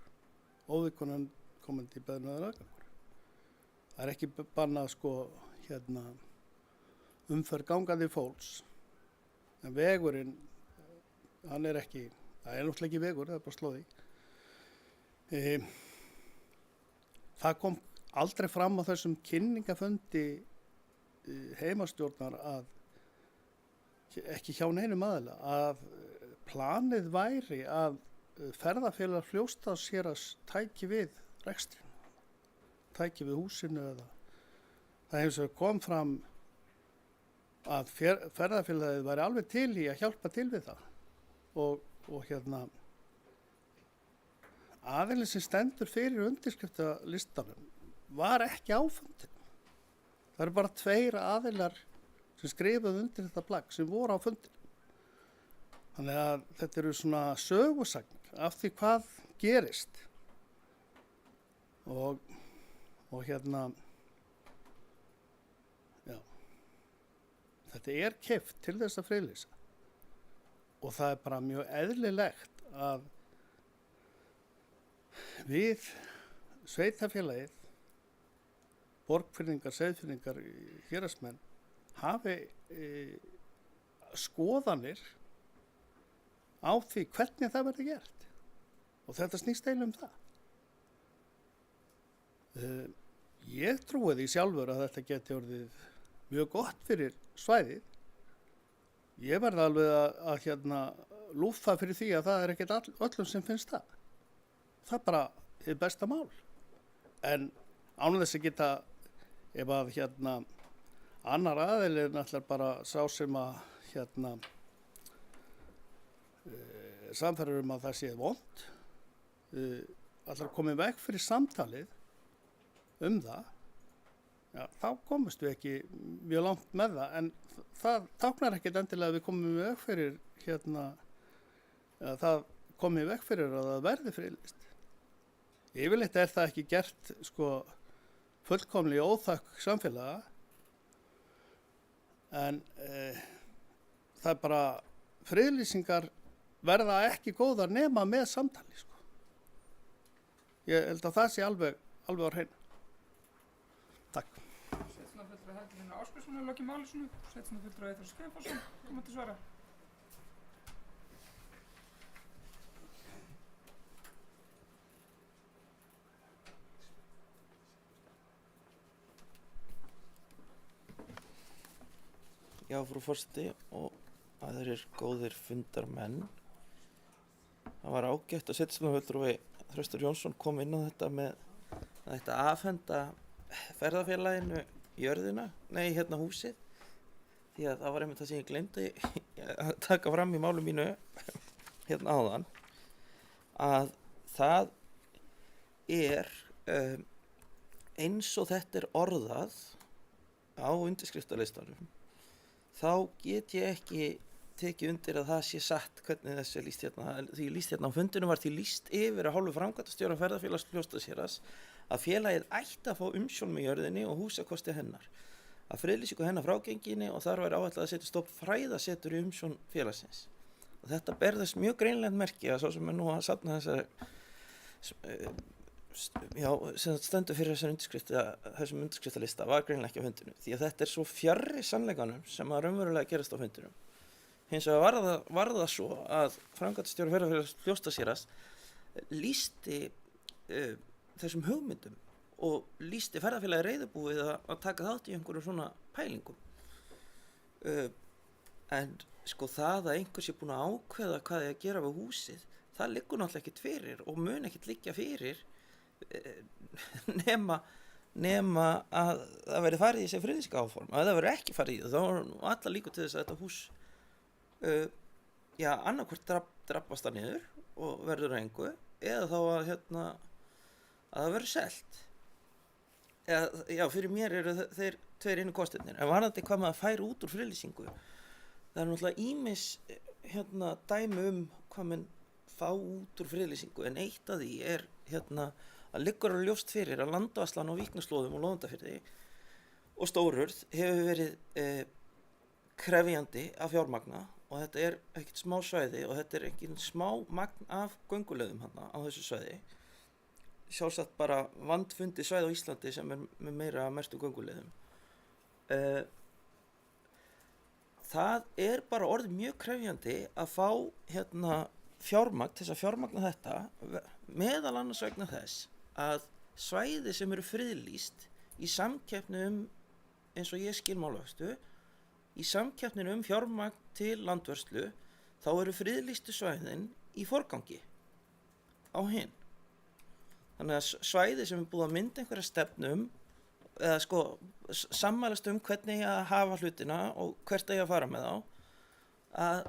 [SPEAKER 9] óviðkonan komandi beðnaður aðgangur. Það er ekki bannað umferð gangandi fólks, en vegurinn, hann er ekki, það er náttúrulega ekki vegur, það er bara slóði. Það kom aldrei fram á þessum kynningafundi heimastjórnar að, ekki hjá neinum aðila, að planið væri að ferðafélag Fljótsdalshéraðs tæki við rekstrinum, tæki við húsinu eða. Það hefur svo kom fram að ferðafélagið væri alveg til í að hjálpa til við það og aðilinn sem stendur fyrir undirskriftalistanum var ekki á fundinum. Það eru bara 2 aðilar sem skrifuðu undir þetta plagg sem voru á fundinum. Þannig að þetta eru svona sögusagnir af því hvað gerist og Þetta er keypt til þess að friðlýsa og það er bara mjög eðlilegt að við sveitarfélagið, borgfirðingar, seyðfirðingar, héraðsmenn hafi skoðanir á því hvernig það verður gert og þetta snýst eiginlega það. Ég trúi því sjálfur að þetta geti orðið mjög gott fyrir svæðið. Ég verði alveg að lúffa fyrir því að það er ekkert öllum sem finnst það. Það er bara hið besta mál. En ánum þess að geta, ef að annar aðili er náttúrulega bara sá sem að samferður að það sé vont, allar komið veg fyrir samtalið það, já, þá komumst við ekki mjög langt með það, en það táknar ekkert endilega að við komum veg fyrir það komið veg fyrir að það verði friðlýst. Yfirleitt er það ekki gert fullkomlega óþökk samfélaga, en það er bara friðlýsingar verða ekki góðar nema með samtali. Ég held að það sé alveg á hreinu. Takk.
[SPEAKER 1] Sveitarstjórnarfulltrúi Helgi Finnur Ásbjörnsson hefur lokið máli sínu. Sveitarstjórnarfulltrúi Eyþór Skefforsson kemur til svara.
[SPEAKER 5] Já, frú forseti og aðrir góðir fundarmenn. Það var ágætt að sveitarstjórnarfulltrúi Þröstur Jónsson kom inn á þetta með að þetta afhenda ferðafélaginu jörðina, húsið, því að það var einmitt það sem ég glemdi að taka fram í málu mínu áðan, að það er eins og þetta er orðað á undirskriftalistanum, þá get ég ekki tekið undir að það sé satt hvernig þessu er lýst hérna. Því lýst hérna á fundinum var því lýst yfir að hálfu framkvæmdastjóra ferðafélags Fljótsdalshéraðs að félagið ætti að fá umsjón með jörðinni og húsakosti hennar, að friðlýsingu hennar frágenginni og þar væri áætlað að setja stopp fræðasetur í umsjón félagsins. Og þetta ber þess mjög greinlegt merki að sá sem er nú að safna sem stendur fyrir þessum undirskriftalista var greinlega ekki á fundinu, því að þetta er svo fjarri sannleikanum sem að raunverulega gerast á fundinum. Hins vegar var það svo að framkvæmdastjóri ferðafélags Fljótsdalshéraðs lýsti þessum hugmyndum og lýsti ferðafélagi reiðubúið að taka þátt í einhverju svona pælingum. En það að einhver sé búin að ákveða hvað er að gera við húsið, það liggur náttúrulega ekkert fyrir og mun ekkert liggja fyrir nema að það verði farið í þessi friðlýsinga áform. Ef það verður ekki farið í það, þá er alla líkur til þess að þetta hús annarkvort drabbast það niður og verður að engu, eða þá að það verður selt. Fyrir mér eru þeir tveir einu kostirnir. En varðandi hvað maður fær út úr friðlýsingu, það er náttúrulega ýmis dæmi hvað menn fá út úr friðlýsingu, en eitt af því er að liggur á ljóst fyrir að Landvarslan á Víknaslóðum og Lóðundafirði og Stórurð hefur verið krefjandi af fjármagna, og þetta er ekkert smá svæði og þetta er ekkert smá magn af gönguleiðum á þessu svæði. Sjálfsagt bara vandfundi svæði á Íslandi sem er með meira mestu gönguleiðum. Það er bara orðið mjög krefjandi að fá fjármagn til þess að fjármagna þetta, meðal annars vegna þess að svæði sem eru friðlýst í samkeppni eins og ég skil málvöxtu, í samkeppninu fjármagn til landvörslu, þá eru friðlýstu svæðin í forgangi á hinn. Þannig að svæði sem er búið að mynda einhverja stefnum eða sammælast hvernig að hafa hlutina og hvert að fara með þá, að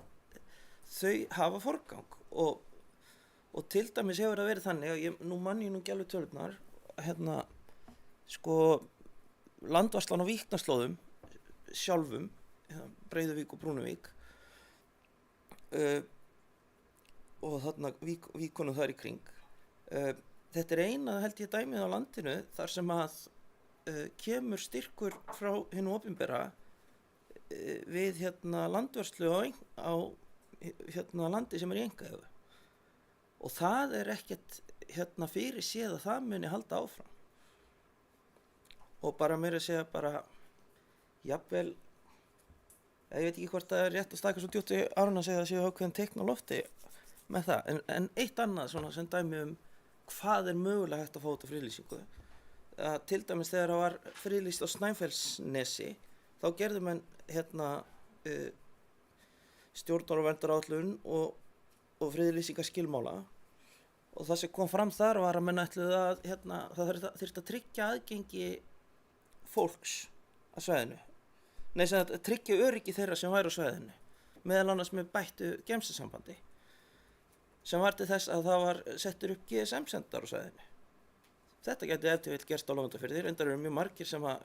[SPEAKER 5] þau hafa forgang og til dæmis hefur það verið þannig að nú mann ég ekki alveg tölurnar, Landvarslan á Víknaslóðum sjálfum, Breiðuvík og Brúnavík, og þarna víkunum þar í kring. Þetta er eina held ég dæmið á landinu þar sem að kemur styrkur frá hinu opinbera við landvörslu á landi sem í einkaeigu. Og það ekkert fyrir séð að það muni halda áfram. Og bara meira að segja bara, jafnvel, ég veit ekki hvort það rétt að staka svo djúpt í áruna að segja að það séu ákveðin teikn á lofti með það. En eitt annað svona sem dæmi hvað mögulega hægt að fá út af friðlýsingu. Til dæmis þegar það var friðlýst á Snæfellsnesi, þá gerðu menn stjórnar- og verndaráætlun og friðlýsingarskilmála. Og það sem kom fram þar var að menn ætluðu að það þyrfti að tryggja aðgengi fólks að svæðinu. Nei, sem að tryggja öryggi þeirra sem væru á svæðinu, meðal annars með bættu geymslusambandi, sem var til þess að það var settur upp GSM-sendar á svæðinu. Þetta gæti ef til vill gerst á Lóndafirði, reyndar eru mjög margir sem að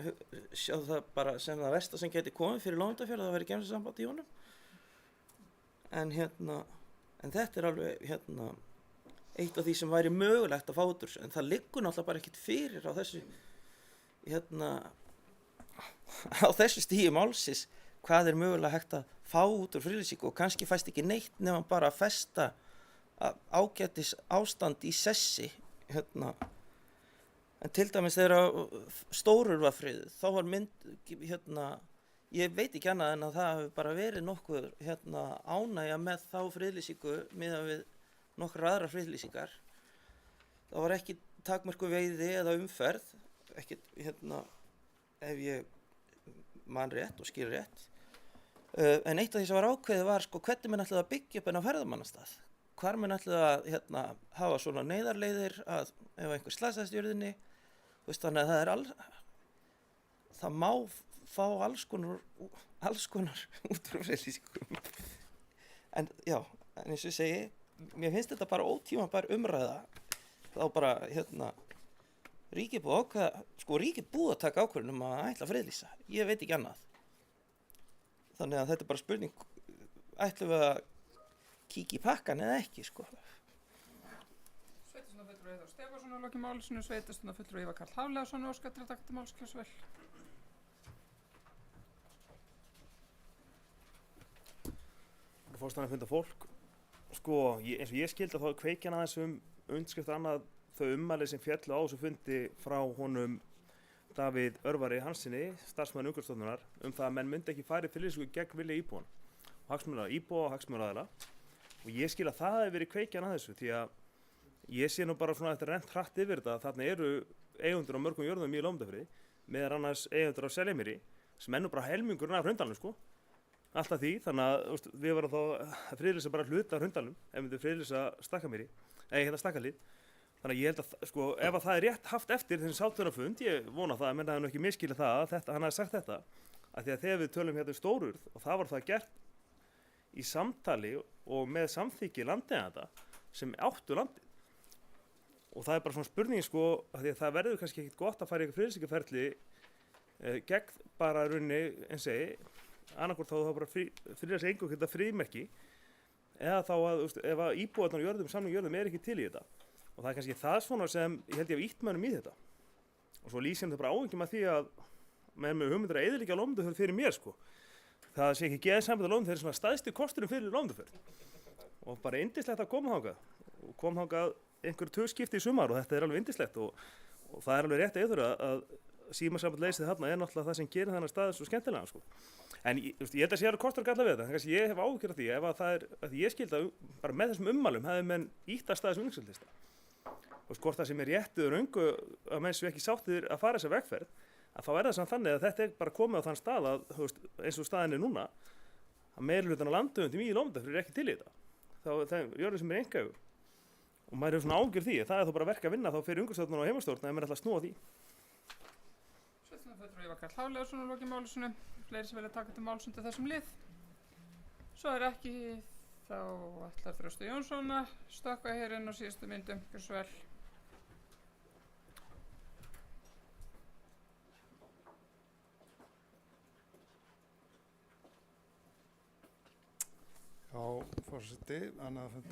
[SPEAKER 5] sjá það bara sem það versta sem gæti komið fyrir Lóndafjörð að það væri geymslusamband í honum. En þetta alveg eitt af því sem væri mögulegt að fá út úr þessu, en það liggur náttúrulega bara ekkert fyrir á þessu stigi málsins hvað mögulega hægt að fá út úr friðlýsingu, og kannski fæst ekki neitt nema bara að festa ágætis ástand í sessi. En til dæmis þegar Stórur var friðuð, þá var ég veit ekki annað en að það hafi bara verið nokkuð ánægja með þá friðlýsingu miðað við nokkrar aðrar friðlýsingar. Það var ekki takmörku veiði eða umferð, ekki ef ég man rétt og skil rétt. En eitt af því sem var ákveðið var hvernig menn ætlaði að byggja upp en á ferðamannastað. Hvar menn ætlaði að hafa svona neyðarleiðir að ef einhver slasaðist í jörðinni, þannig að það má fá alls konar út frá friðlýsingum. En já, eins og ég segi, mér finnst þetta bara ótímabær umræða. Þá bara ríkið búið að taka ákvörðun að ætla að friðlýsa. Ég veit ekki annað. Þannig að þetta bara spurning, ætlum við að kíkja í pakkan eða ekki,
[SPEAKER 1] Sveitarstjórnarfulltrúi Eyþór Stefánsson á lokið málsinu, sveitarstjórnarfulltrúi Ívar Karl Hafliðason óskar til að taka til máls, kjósvel.
[SPEAKER 8] Fórstæðan funda fólk, eins og ég skildi þá kveikjan aðeins undirskrift annað þau ummæli sem féllu á þessu fundi frá honum Davíð Örvari Hansinni, starfsmaður Umhverfisstofnunar, það að menn myndi ekki fara í friðlýsingu gegn vilja íbúanna, hagsmuna íbúa og hagsmunaaðila. Og ég skil að það hefur verið kveikjan að þessu, því að ég sé nú bara svona þetta rennt hratt yfir þetta, þarna eru eigendur á mörgum jörðum í Lóndafirði, meðal annars eigendur á Seljamýri, sem nú bara helmingurinn af Hraundalnum, alltaf því, þannig að við varum þá að friðlýsa bara hluta af Hraundalnum, ef við myndum friðlýsa Stakkamýri, Stakkalíð. Þannig að ég held að ef það rétt haft eftir þessi sáttfundafund, ég vona það að menn hafi nú ekki misskilið það að hann hafi sagt þetta, að því að þegar við tölum Stórurð, og það var það gert í samtali og með samþykki landeiganda sem áttu landið. Og það bara svona spurning að því að það verður kannski ekkert gott að fara í eitthvað friðlýsingarferli gegn bara rauninni, eins og annarkvort þá bara friðlýsa einhver frímerki, eða þá að ef að íbúarnir á jörðum, samning jörðum ekki til í þetta. Og það kannski það svona sem ég held ég hef ítt mönnum í þetta. Og svo lýsir þetta bara áhengjum að því að með hugmyndir að eyðileggja Lóndafjörð fyrir mér Það sé ekki geðið samband á Lóndafjörð svona stæðsti kosturinn fyrir Lóndafjörð. Og bara yndislegt að koma þangað. Og kom þangað einhver 2 skipti í sumar og þetta alveg yndislegt og það alveg rétt Eyþór að símasamband leysið þarna náttúrulega það sem gerir þennan stað svo skemmtilega En ég held að sé alveg kostur og galla við þetta. Þannig að ég hef áhyggjur af því ef að það að ég skildi að bara með þessum ummælum hefði menn ítt að staðis umhverfislista. Hvort það sem rétt eða röngu að menn sem ekki sáttir að fara þessa vegferð, að þá það samt þannig að þetta bara komið á þann stað að eins og staðin núna að meirihlutan af landeigendum í Lóndafirði ekki til í þetta. Það jörður sem einkaeigur. Og maður hefur svona áhyggjur því, það þá bara verk að vinna þá fyrir umhverfisstofnun og heimastjórn að menn ætla að snúa því.
[SPEAKER 1] Sveitarstjórnarfulltrúi Ívar Karl Hafliðason á lokið málsinu, fleiri sem vilja taka til máls undir þessum lið. Svo ekki þá ætlar Þröstur Jónsson að stökkva hér inn á síðustu myndum, kjósvel.
[SPEAKER 4] Já, forseti,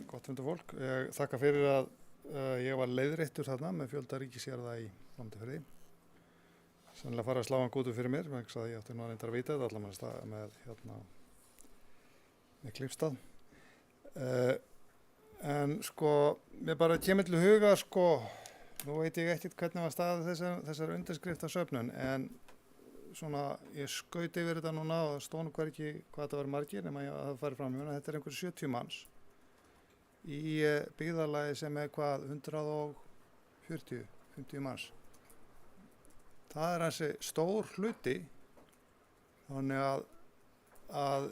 [SPEAKER 4] gott fundu fólk. Ég þakka fyrir að ég var leiðréttur þarna með fjölda ríkisjarða í Lóndafirði. sannlega fara að slá hann gótu fyrir mér, vegna þess að ég átti nú að reynda að vita þetta allavega með Klifstað. En sko, mér bara kemur til huga sko, nú veit ég ekkert hvernig var staðið þessar undirskriftasöfnun, en svona ég skaut yfir þetta núna og stóð nú hvergi hvað þetta var margir nema að það fari fram í þetta er einhverjum 70 manns í byggðarlagi sem er hvað 140-50 manns. Það er hansi stór hluti, þannig að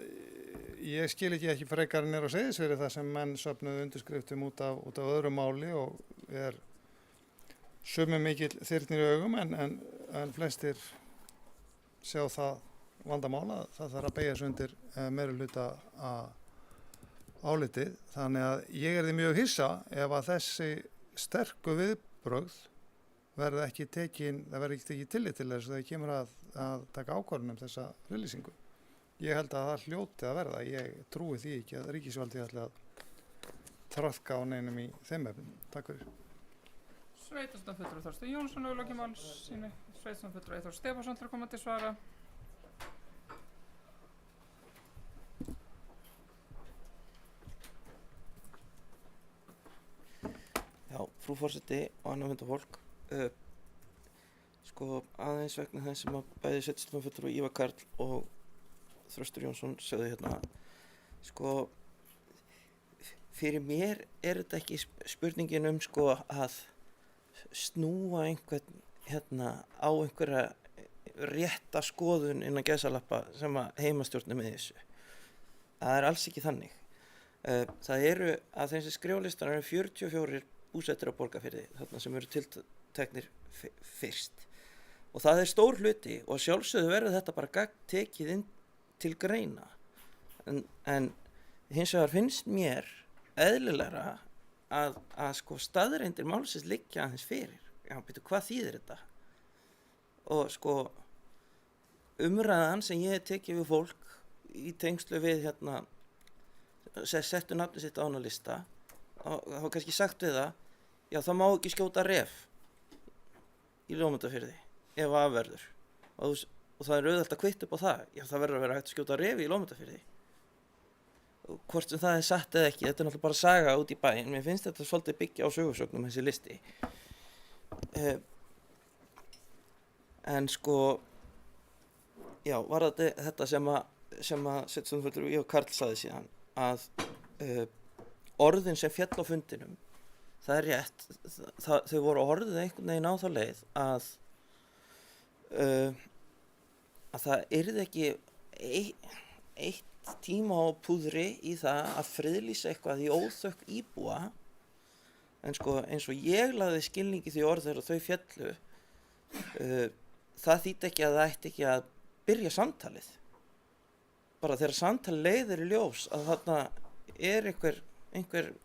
[SPEAKER 4] ég skil ekki frekar nýr á Seyðisfirði það sem menn söfnuðu undirskriftum út af öðru máli og er sumum mikill þyrnir í augum en flestir sjá það vandamála, það þarf að beygja sig undir meirihluta álitið. Þannig að ég er því mjög hissa ef að þessi sterku viðbrögð verði ekki tekið tillit til þess að það kemur að taka ákvörðun þessa friðlýsingu. Ég held að það hljóti að verða. Ég trúi því ekki að ríkisvaldið ætli að traðka á neinum í þeim efnum. Takk fyrir.
[SPEAKER 1] Sveitarstjórnarfulltrúi Þorsteinn Jónsson hefur lokið máls sínu. Sveitarstjórnarfulltrúi Eyþór Stefánsson til að koma til svara.
[SPEAKER 5] Já, frú forseti og annað fundafólk. Sko aðeins vegna þess sem að bæði sveitarstjórnarfulltrúi Ívar Karl og Þröstur Jónsson sögðu hérna. Sko fyrir mér er þetta ekki spurningin sko að snúa einhvern hérna á einhverja rétta skoðun innan gæsalappa sem að heimastjórn með þessu. Það er alls ekki þannig. Það eru að þeim sem skrifa listann eru 44 búsettir á Borgarfirði þarna sem eru tilteknir fyrst. Og það er stór hluti og sjálfsögðu verður þetta bara tekið inn til greina. En hins vegar finnst mér eðlilegra að sko staðreyndir málsins liggja aðeins fyrir. Já, betur, hvað þýðir þetta? Og sko umræðan sem ég hef tekið við fólk í tengslu við hérna settu nafni sitt á hana lista og það var kannski sagt við það, já það má ekki skjóta ref í Lómundafirði ef afverður og það er auðvelt að kvitta upp á það, já það verður að vera hægt að skjóta ref í Lómundafirði. Hvort sem það er satt eða ekki, þetta er náttúrulega bara saga út í bæinn. Mér finnst þetta svolítið byggja á sögursögnum þessi listi. En sko, já, var þetta sem að sveitarstjórnarfulltrúi Ívar Karl sagði síðan að orðin sem féll á fundinum, það er rétt, þau voru orðið einhvern veginn á þá leið að það yrði ekki eitt tíma á púðri í það að friðlýsa eitthvað í óþökk íbúa en sko eins og ég lagði skilningi því orð þegar þau féllu það þýddi ekki að það ætti ekki að byrja samtalið bara þegar samtalið leiðir í ljós að þarna er einhver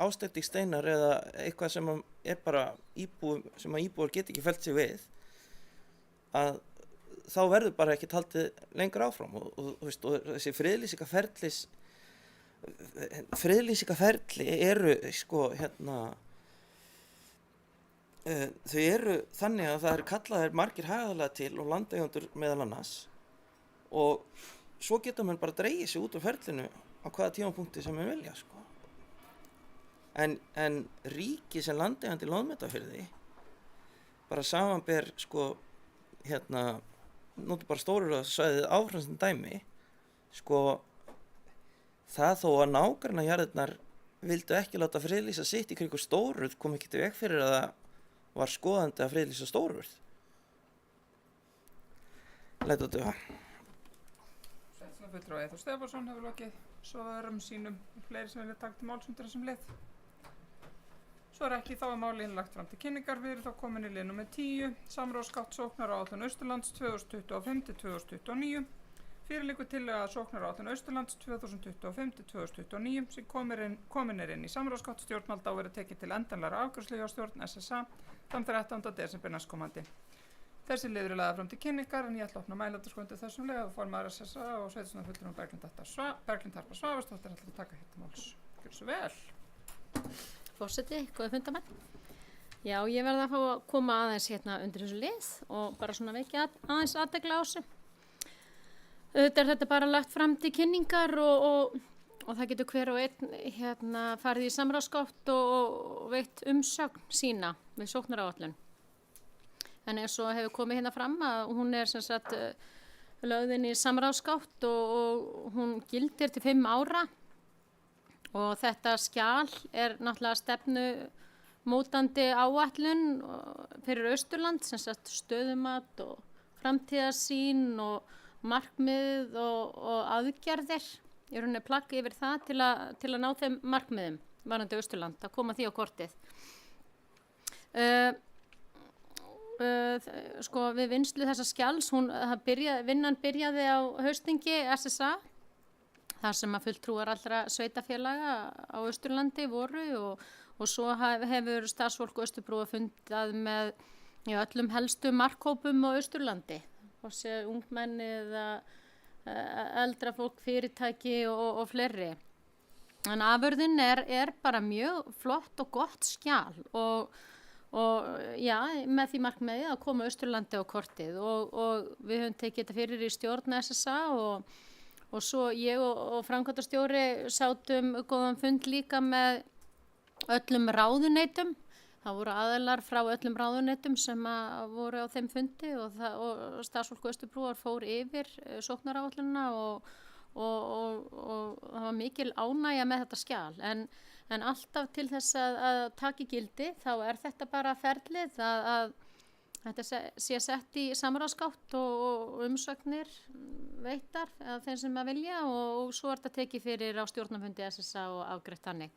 [SPEAKER 5] ástættir steinar eða eitthvað sem er bara sem að íbúar get ekki fellt sig við að þá verður bara ekkert haldið lengur áfram og þessi friðlýsingarferli eru sko hérna þau eru þannig að það eru kallaðir margir hagaðalega til og landeigendur meðal annars og svo geta mann bara dregið sig út úr ferlinu á hvaða tímapunkti sem mann vilja sko. En ríki sem landeigandi Loðmundarfirði bara samanber sko hérna nóttu bara Stóruröðsvæðið áfram sem dæmi sko það þó að nágrannajarðirnar vildu ekki láta friðlýsa sitt í kringu Stórurð kom ekki til veg fyrir að það var skoðandi að friðlýsa Stórurð. Læt að duga.
[SPEAKER 1] Sveitarstjórnarfulltrúi Eyþór Stefánsson hefur lokið svörum sínum fleiri sem vilja taka til máls undir þessum lið. Svo er ekki þá málið lagt fram til kynningar við þá komin í lið númer 10, samráðsgátt sóknaráætlun Austurlands 2025-2029. Fyrir liggur tillaga sóknaráætlun Austurlands 2025-2029 sem komin er inn í samráðsgátt stjórnvalda og verður tekið til endanlegra afgreiðslu hjá stjórn SSA þann 13. desember næstkomandi. Þessi liður er lagður fram til kynningar en ég ætla að opna mælendaskoðun þessum leið og formaður SSA og sveitarstjórnarfulltrúi Berglind Harpa Svavarsdóttir ætlar að taka hér til máls. Gjörðu svo vel.
[SPEAKER 3] Forseti, góðir fundarmenn. Já, ég verði að fá að koma aðeins hérna undir þessu lið og bara svona vekja aðeins aðdegla á þessu. Auðvitað er þetta bara lagt fram til kynningar og það getur hver og einn hérna farið í samráðsgátt og veitt umsögn sína við sóknaráætlun. En eins og hefur komið hérna fram að hún er sem sagt lögðin í samráðsgátt og hún gildir til 5 ára og þetta skjal er náttúrulega stefnumótandi áætlun fyrir Austurland, sem sagt stöðumat og framtíðarsýn og markmið og aðgerðir. Í rauninni plagg yfir það til að ná þeim markmiðum varðandi Austurland, að koma því á kortið. Sko við vinnslu þessa skjals, vinnan byrjaði á haustþingi SSA, þar sem að fulltrúar allra sveitafélaga á Austurlandi voru og svo hefur starfsfólk Austurbrúar fundað með öllum helstu markhópum á Austurlandi, og sé ungmenni eða eldra fólk, fyrirtæki og fleiri. En afurðin er bara mjög flott og gott skjal og já, með því markmiði að koma Austurlandi á kortið og við höfum tekið þetta fyrir í stjórn SSA og svo ég og framkvæmdastjóri sátum góðan fund líka með öllum ráðuneytum. Það voru aðilar frá öllum ráðuneytum sem voru á þeim fundi og starfsfólk Austurbrúar fór yfir sóknaráætlunina og það var mikil ánægja með þetta skjal. En alltaf til þess að taki gildi þá er þetta bara ferlið að þetta sé sett í samráðsgátt og umsögnir veittar af þeim sem að vilja og svo er þetta tekið fyrir á stjórnarfundi SSA og afgreitt þannig.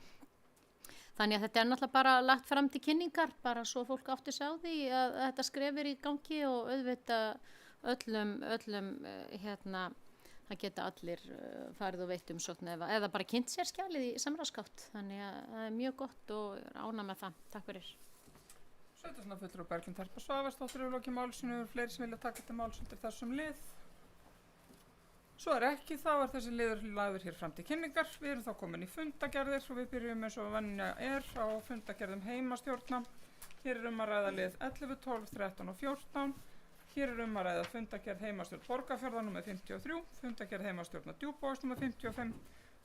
[SPEAKER 3] Þannig að þetta er náttúrulega bara lagt fram til kynningar, bara svo fólk átti sig á því að þetta skref í gangi og auðvitað öllum það geta allir farið og veitt umsókn eða bara kynnt sér skjalið í samráðsgátt. Þannig að það er mjög gott og ánægð með það. Takk fyrir.
[SPEAKER 1] Sveitarstjórnarfulltrúi Berglind Harpa Svavarsdóttir hefur lokið málsinu, fleiri sem vilja taka til máls undir þessum lið. Svo er ekki, þá er þessi liður lagður hér fram til kynningar. Við erum þá komin í fundagerðir og við byrjum eins og venja á fundagerðum heimastjórna. Hér er að ræða lið 11, 12, 13 og 14. Hér er að ræða fundagerð heimastjórn Borgarfjarðar nr. 53, fundagerð heimastjórnar Djúpavogs nr. 55,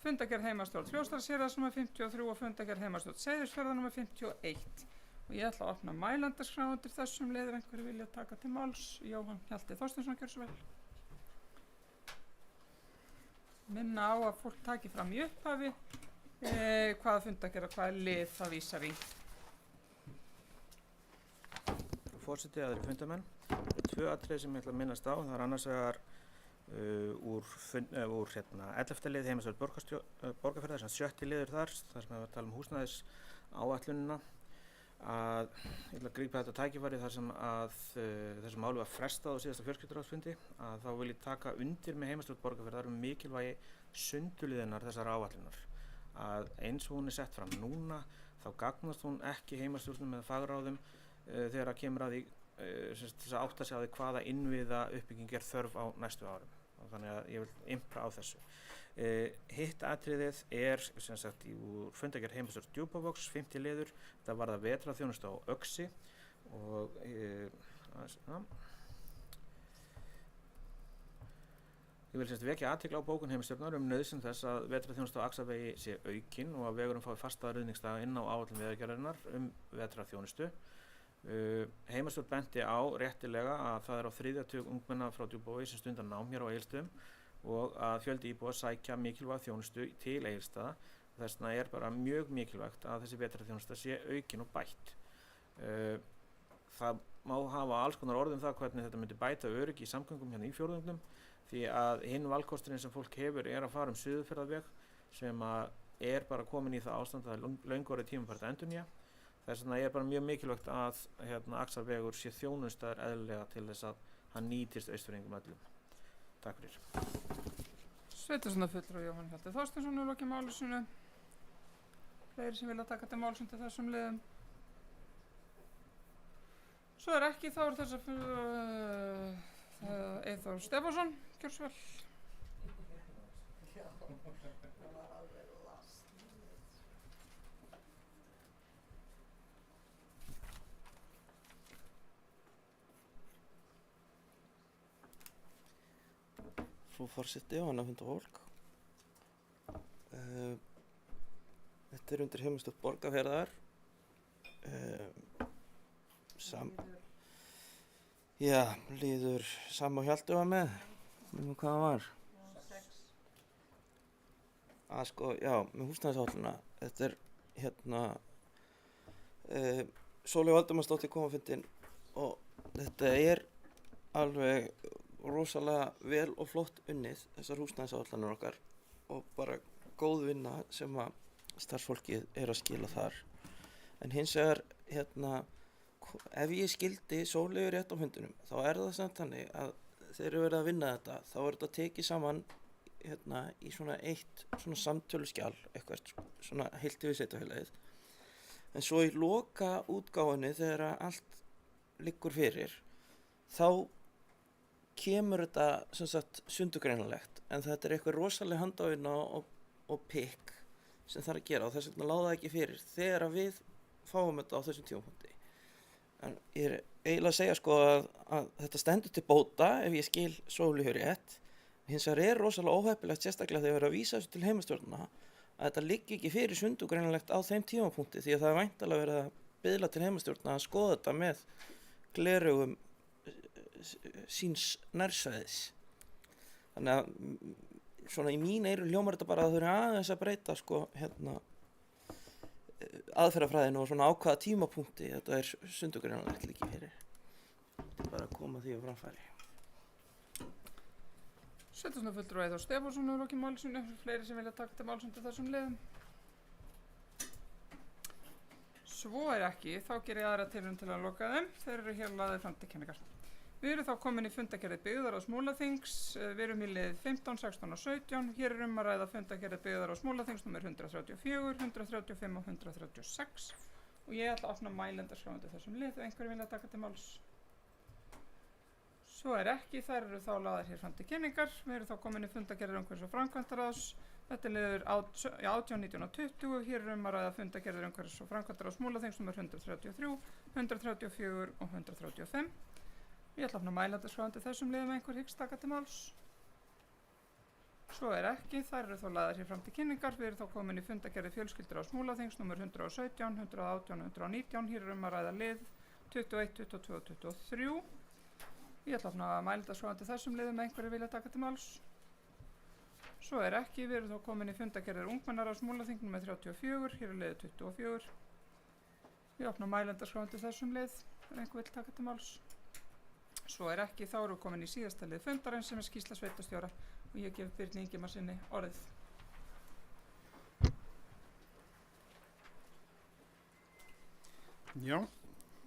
[SPEAKER 1] fundagerð heimastjórn Fljótsdalshéraðs nr. 53 og fundagerð heimastjórn Seyðisfjarðar nr. 51. Og ég ætla að opna mælendaskrá undir þessum liður, einhverju vilja taka til máls. Jóhann Hjalti Þorsteinsson, gjörðu svo vel. Minna á að fólk taki fram í upphafi hvaða fundagerð og hvaða lið það vísar í.
[SPEAKER 8] Frú forseti, aðrir fundamenn. Það eru 2 atriði sem ég ætla að minnast á. Það er annars vegar úr 11. lið heimastjórn Borgarfjarðar, sem 7. liður þar sem við varum að tala um húsnæðisáætlunina. Ég ætla að grípa þetta tækifæri þar sem að þessu máli var frestað á síðasta fjölskylduráðsfundi, að þá vil ég taka undir með heimastjórn Borgarfjarðar mikilvægi sundurliðinnar þessar áætlunar. Að eins og hún er sett fram núna þá gagnast hún ekki heimastjórnum eða fagráðum þegar að kemur að því þess að átta sig á því hvaða innviða uppbygging er þörf á næstu árum. Þannig að ég vil impra á þessu. Hitt atriðið er sem sagt úr fundagerð heimastjórn Djúpavogs, 5. liður. Það var það vetrarþjónusta á Öxi og ég vil vekja athygli á bókun heimastjórnar nauðsyn þess að vetrarþjónusta á Axarvegi sé aukin og að vegurinn fái fasta ruðningsdaga inn á áætlun Vegagerðarinnar vetrarþjónustu. Heimastjórn benti á réttilega að það er á 3. tug ungmenna frá Djúpavogi sem stundar nám hér á Egilsstöðum og að fjöldi íbúa sækja mikilvæg þjónustu til Egilsstaða. Þess vegna er bara mjög mikilvægt að þessi vetrarþjónusta sé aukin og bætt. Það má hafa alls konar orð það hvernig þetta myndi bæta öryggi í samgöngum hérna í fjórðungnum, því að hinn valkosturinn sem fólk hefur er að fara Suðurfjarðarveg sem er bara komin í það ástand að það er löngu orðið tímabært að endurnýja. Þess vegna er bara mjög mikilvægt að Axarvegur sé þjónustaður eðlilega til þess að hann nýtist Austfirðingum öllum. Takk fyrir.
[SPEAKER 1] Sveitarstjórnarfulltrúi Jóhann Hjalti Þorsteinsson hefur lokið máli sínu. Fleiri sem vilja taka til máls undir þessum liðum. Svo er ekki, þá er þess að Eyþór Stefánsson, gjörðu svo vel.
[SPEAKER 5] frú forseti og annað fundafólk. Þetta undir heimastjórn Borgarfjarðar. Líður Sam og Hjalti var með. Hvað það var? Með húsnæðisáætlunina. Þetta Sólveig Valdimarsdóttir kom á fundinn og þetta alveg rosalega vel og flott unnið, þessar húsnæðisáætlanir okkar, og bara góð vinna sem að starfsfólkið að skila þar. En hins vegar, ef ég skildi Sólveigu rétt á fundinum, þá það samt þannig að þegar verið að vinna þetta, þá þetta tekið saman í svona eitt svona samtöluskjal, eitthvað svona heilt yfir sveitarfélagið. En svo í loka útgáfunni, þegar allt liggur fyrir, þá kemur þetta sem sagt sundurgreinanlegt, en þetta eitthvað rosalega handavinna og pikk sem þarf að gera, og þess vegna lá það ekki fyrir þegar við fáum þetta á þessum tímapunkti. En ég eiginlega að segja að þetta stendur til bóta ef ég skil Sólveigu rétt. Hins vegar rosalega óheppilegt, sérstaklega þegar verið að vísa þessu til heimastjórnina, að þetta liggi ekki fyrir sundurgreinanlegt á þeim tímapunkti, því að það væntanlega verið að biðla til heimastjórnina að skoða þetta með gleraugum síns nærsvæðis. Þannig að svona í mín eyru hljómar þetta bara að þau eru aðeins að breyta aðferðafræðinu og svona ákvaða tímapunkti. Þetta sundurgreinanlegt líki fyrir. Þetta bara að koma því á framfæri.
[SPEAKER 1] Sveitarstjórnarfulltrúi Eyþór Stefánsson hefur lokið máli sínu. Fleiri sem vilja taka til máls undir þessum liðum? Svo ekki, þá ger ég aðra tilraun til að loka þeim. Þeir eru hér lagðir fram til kenningar. Við erum þá komin í fundagerðið byggðarráðs Múlaþings. Við erum í lið 15, 16 og 17. Hér er að ræða fundagerðið byggðarráðs Múlaþings nr. 134, 135 og 136. Og ég ætla að opna mælendaskrá undir þessum lið ef einhverju vilja taka til máls. Svo ekki, þær eru þá lagðar hér fram til kenningar. Við erum þá komin í fundagerðir umhverfis- og framkvæmdaráðs. Þetta liður 18, 19 og 20. Hér er að ræða fundagerðir umhverfis- og framkvæmdaráðs Múlaþings nr. 133, 134 og 135. Ég ætla að opna mælendaskrá undir þessum liðum ef einhver hyggst taka til máls. Svo ekki, þær eru þá lagðar hér fram til kynningar. Við erum þá komin í fundagerðir fjölskylduráðs Múlaþings nr. 117, 118 og 119. Hér er að ræða lið 21, 22 og 23. Ég ætla að opna mælendaskrá undir þessum liðum ef einhverju vilja taka til máls. Svo ekki, við erum þá komin í fundagerðir ungmennaráðs Múlaþings nr. 34. Hér er liðið 24. Ég opna mælendaskrá undir þessum lið ef einhver vill taka til máls. Svo ekki, þá erum við komin í síðasta lið fundarins sem skýrsla sveitarstjóra og ég gef Birni Ingimarssyni orðið.
[SPEAKER 2] Já,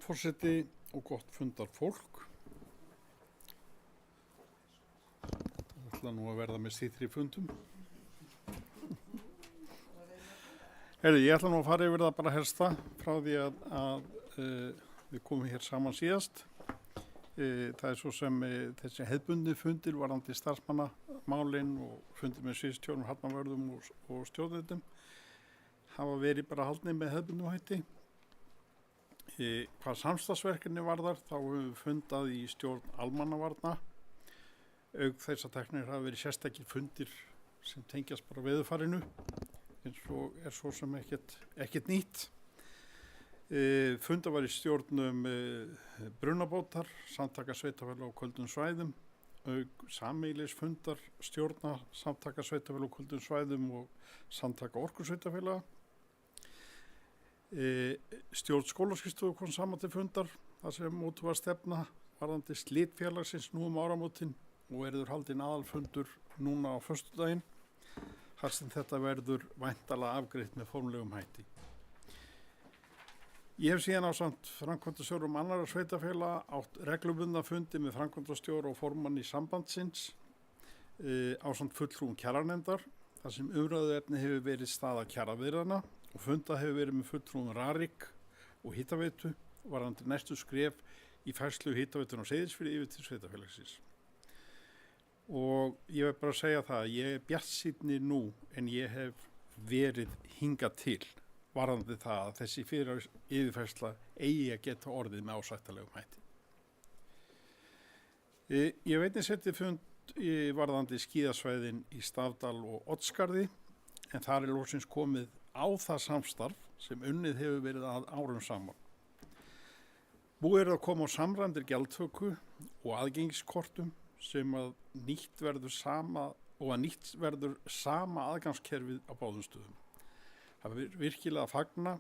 [SPEAKER 2] forseti og gott fundarfólk. Það ætla nú að verða með síðri fundum. Ég ætla nú að fara yfir það bara helsta frá því að við komum hér saman síðast. Það svo sem þessi hefðbundni fundir varðandi starfsmannamálin og fundir með sviðstjórum, hafnarvörðum og stjórnendum hafa verið bara haldnir með hefðbundnum hætti. Hvað samstarfsverkefni varðar þá höfum við fundað í stjórn almannavarna. Auk þess að teknir hafa verið sérstakir fundir sem tengjast bara veðurfarinu eins og svo sem ekkert nýtt. Fundar var í stjórnum brunabótar, samtaka sveitarfélaga á köldum svæðum, sameiginlegs fundar stjórna samtaka sveitarfélaga á köldum svæðum og samtaka orkusveitarfélaga. Stjórn skólaskrifstofu kom saman til fundar þar sem mótuð var stefna varðandi slit félagsins nú áramótin og verður haldinn aðalfundur núna á föstudaginn þar sem þetta verður væntanlega afgreitt með formlegum hætti. Ég hef síðan ásamt framkvæmdastjórum annarra sveitarfélaga átt reglubundna fundi með framkvæmdastjóra og formanni sambandsins ásamt fulltrúum kjaranefndar þar sem umræðuefni hefur verið staða kjaraviðræðna og fundað hefur verið með fulltrúum Rarik og Hitaveitu varðandi næstu skref í færslu Hitaveituna á Seyðisfirði yfir til sveitarfélagsins. Og ég vil bara segja það að ég bjartsýnni nú en ég hef verið hingað til varðandi það að þessi yfirfærsla eigi að geta orðið með ásættanlegum hætti. Ég veit setið fund varðandi skíðasvæðin í Stafdal og Oddsskarði, en þar er loksins komið á það samstarf sem unnið hefur verið að árum saman. Búið er að koma á samræmdir gjaldtöku og aðgengiskortum sem að nýtt verður sama aðgangskerfið á báðum stöðum. Það er virkilega að fagna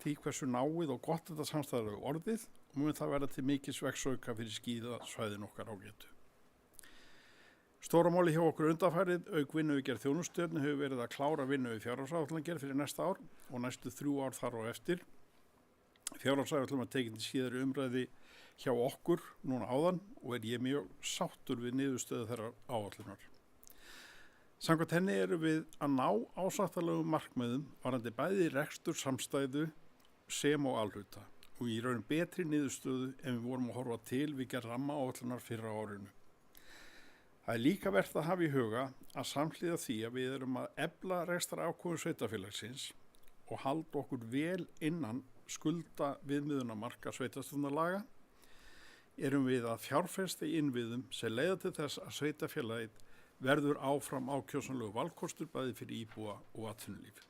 [SPEAKER 2] því hversu náið og gott þetta samstarf er orðið og mun það verða til mikils vegsauka fyrir skíðasvæðin okkar ágætu. Stóramáli hjá okkur undanfærið, auk vinnu við gerð þjónustöðni, hefur verið að klára vinnu við fjárhagsáætlanagerð fyrir næsta ár og næstu 3 ár þar á eftir. Fjárhagsáætlun var tekin til síðari umræði hjá okkur núna áðan og er ég mjög sáttur við niðurstöðu þeirrar áætlunar. Samkvæmt henni erum við að ná ásættanlegum markmiðum varðandi bæði rekstur samstæðu sem og alhluta og í raun betri niðurstöðu en við vorum að horfa til við gerð rammaáætlunar fyrra á árinu. Það er líka vert að hafa í huga að samhliða því að við erum að efla rekstrarafkomu sveitarfélagsins og halda okkur vel innan skulda viðmiðunarmarka sveitarstjórnarlaga erum við að fjárfesta í innviðum sem leiða til þess að sveitarfélagið verður áfram ákjósanlegu valkostur bæði fyrir íbúa og atvinnulíf.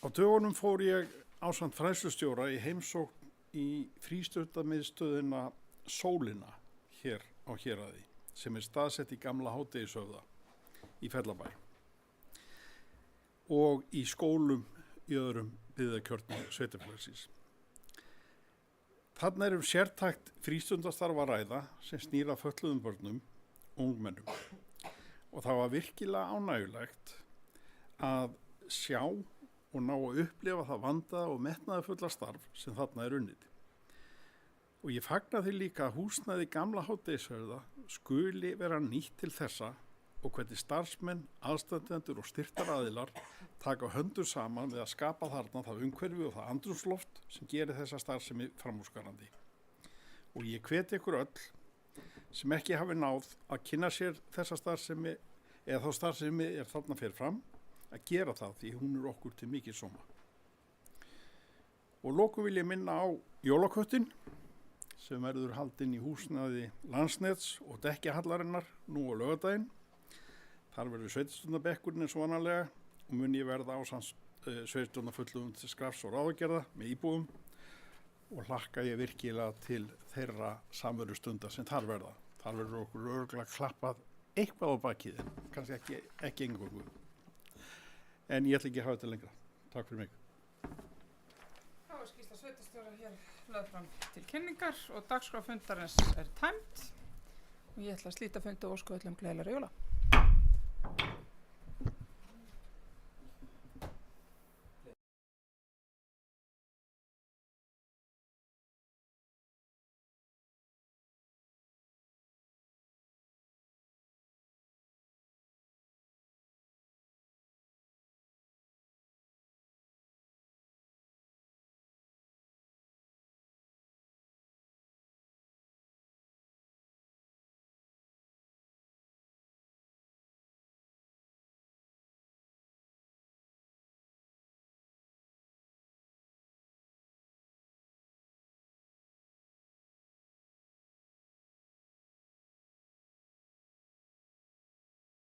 [SPEAKER 2] Á dögunum fór ég ásamt fræðslustjóra í heimsókn í frístundamiðstöðina Sólina hér á Héraði sem er staðsett í gamla hádegishöfða í Fellabæ og í skólum í öðrum byggðakjörnum sveitarfélagsins. Þarna er sértækt frístundastarf að ræða sem snýr að fötluðum börnum og ungmennum og það var virkilega ánægjulegt að sjá og ná að upplifa það vandaða og metnaðarfulla starf sem þarna er unnið. Og ég fagna því líka að húsnæði gamla hádegishöfða skuli vera nýtt til þessa og hvernig starfsmenn, aðstandendur og styrktaraðilar taka höndum saman við að skapa þarna það umhverfi og það andrúmsloft sem gerir þessa starfsemi framúrskarandi. Og ég hvet ykkur öll sem ekki hafi náð að kynna sér þessa starfsemi eða þá starfsemi er þarna fyrir fram að gera það því hún er okkur til mikið sóma. Og lokum vil ég minna á jólaköttin sem verður haldinn í húsnæði Landsnets og dekkjahallarinnar nú á laugardaginn. Þar verður sveitarstjórnarbekkurinn eins og vanalega og mun ég verða ásamt sveitarstjórnarfulltrúum til skrafs og ráðagerða með íbúum og hlakka ég virkilega til þeirra samverustunda sem þar verða. Þar verður okkur örugglega klappað eitthvað á bakið, kannski ekki eingöngu. En ég ætla ekki að hafa þetta lengra. Takk fyrir mig.
[SPEAKER 1] Þá er skýrsla sveitarstjóra hér lögð fram til kynningar og dagskrá fundarins er tæmt og ég ætla að slíta fundi og óska öllum gleðilegra jóla.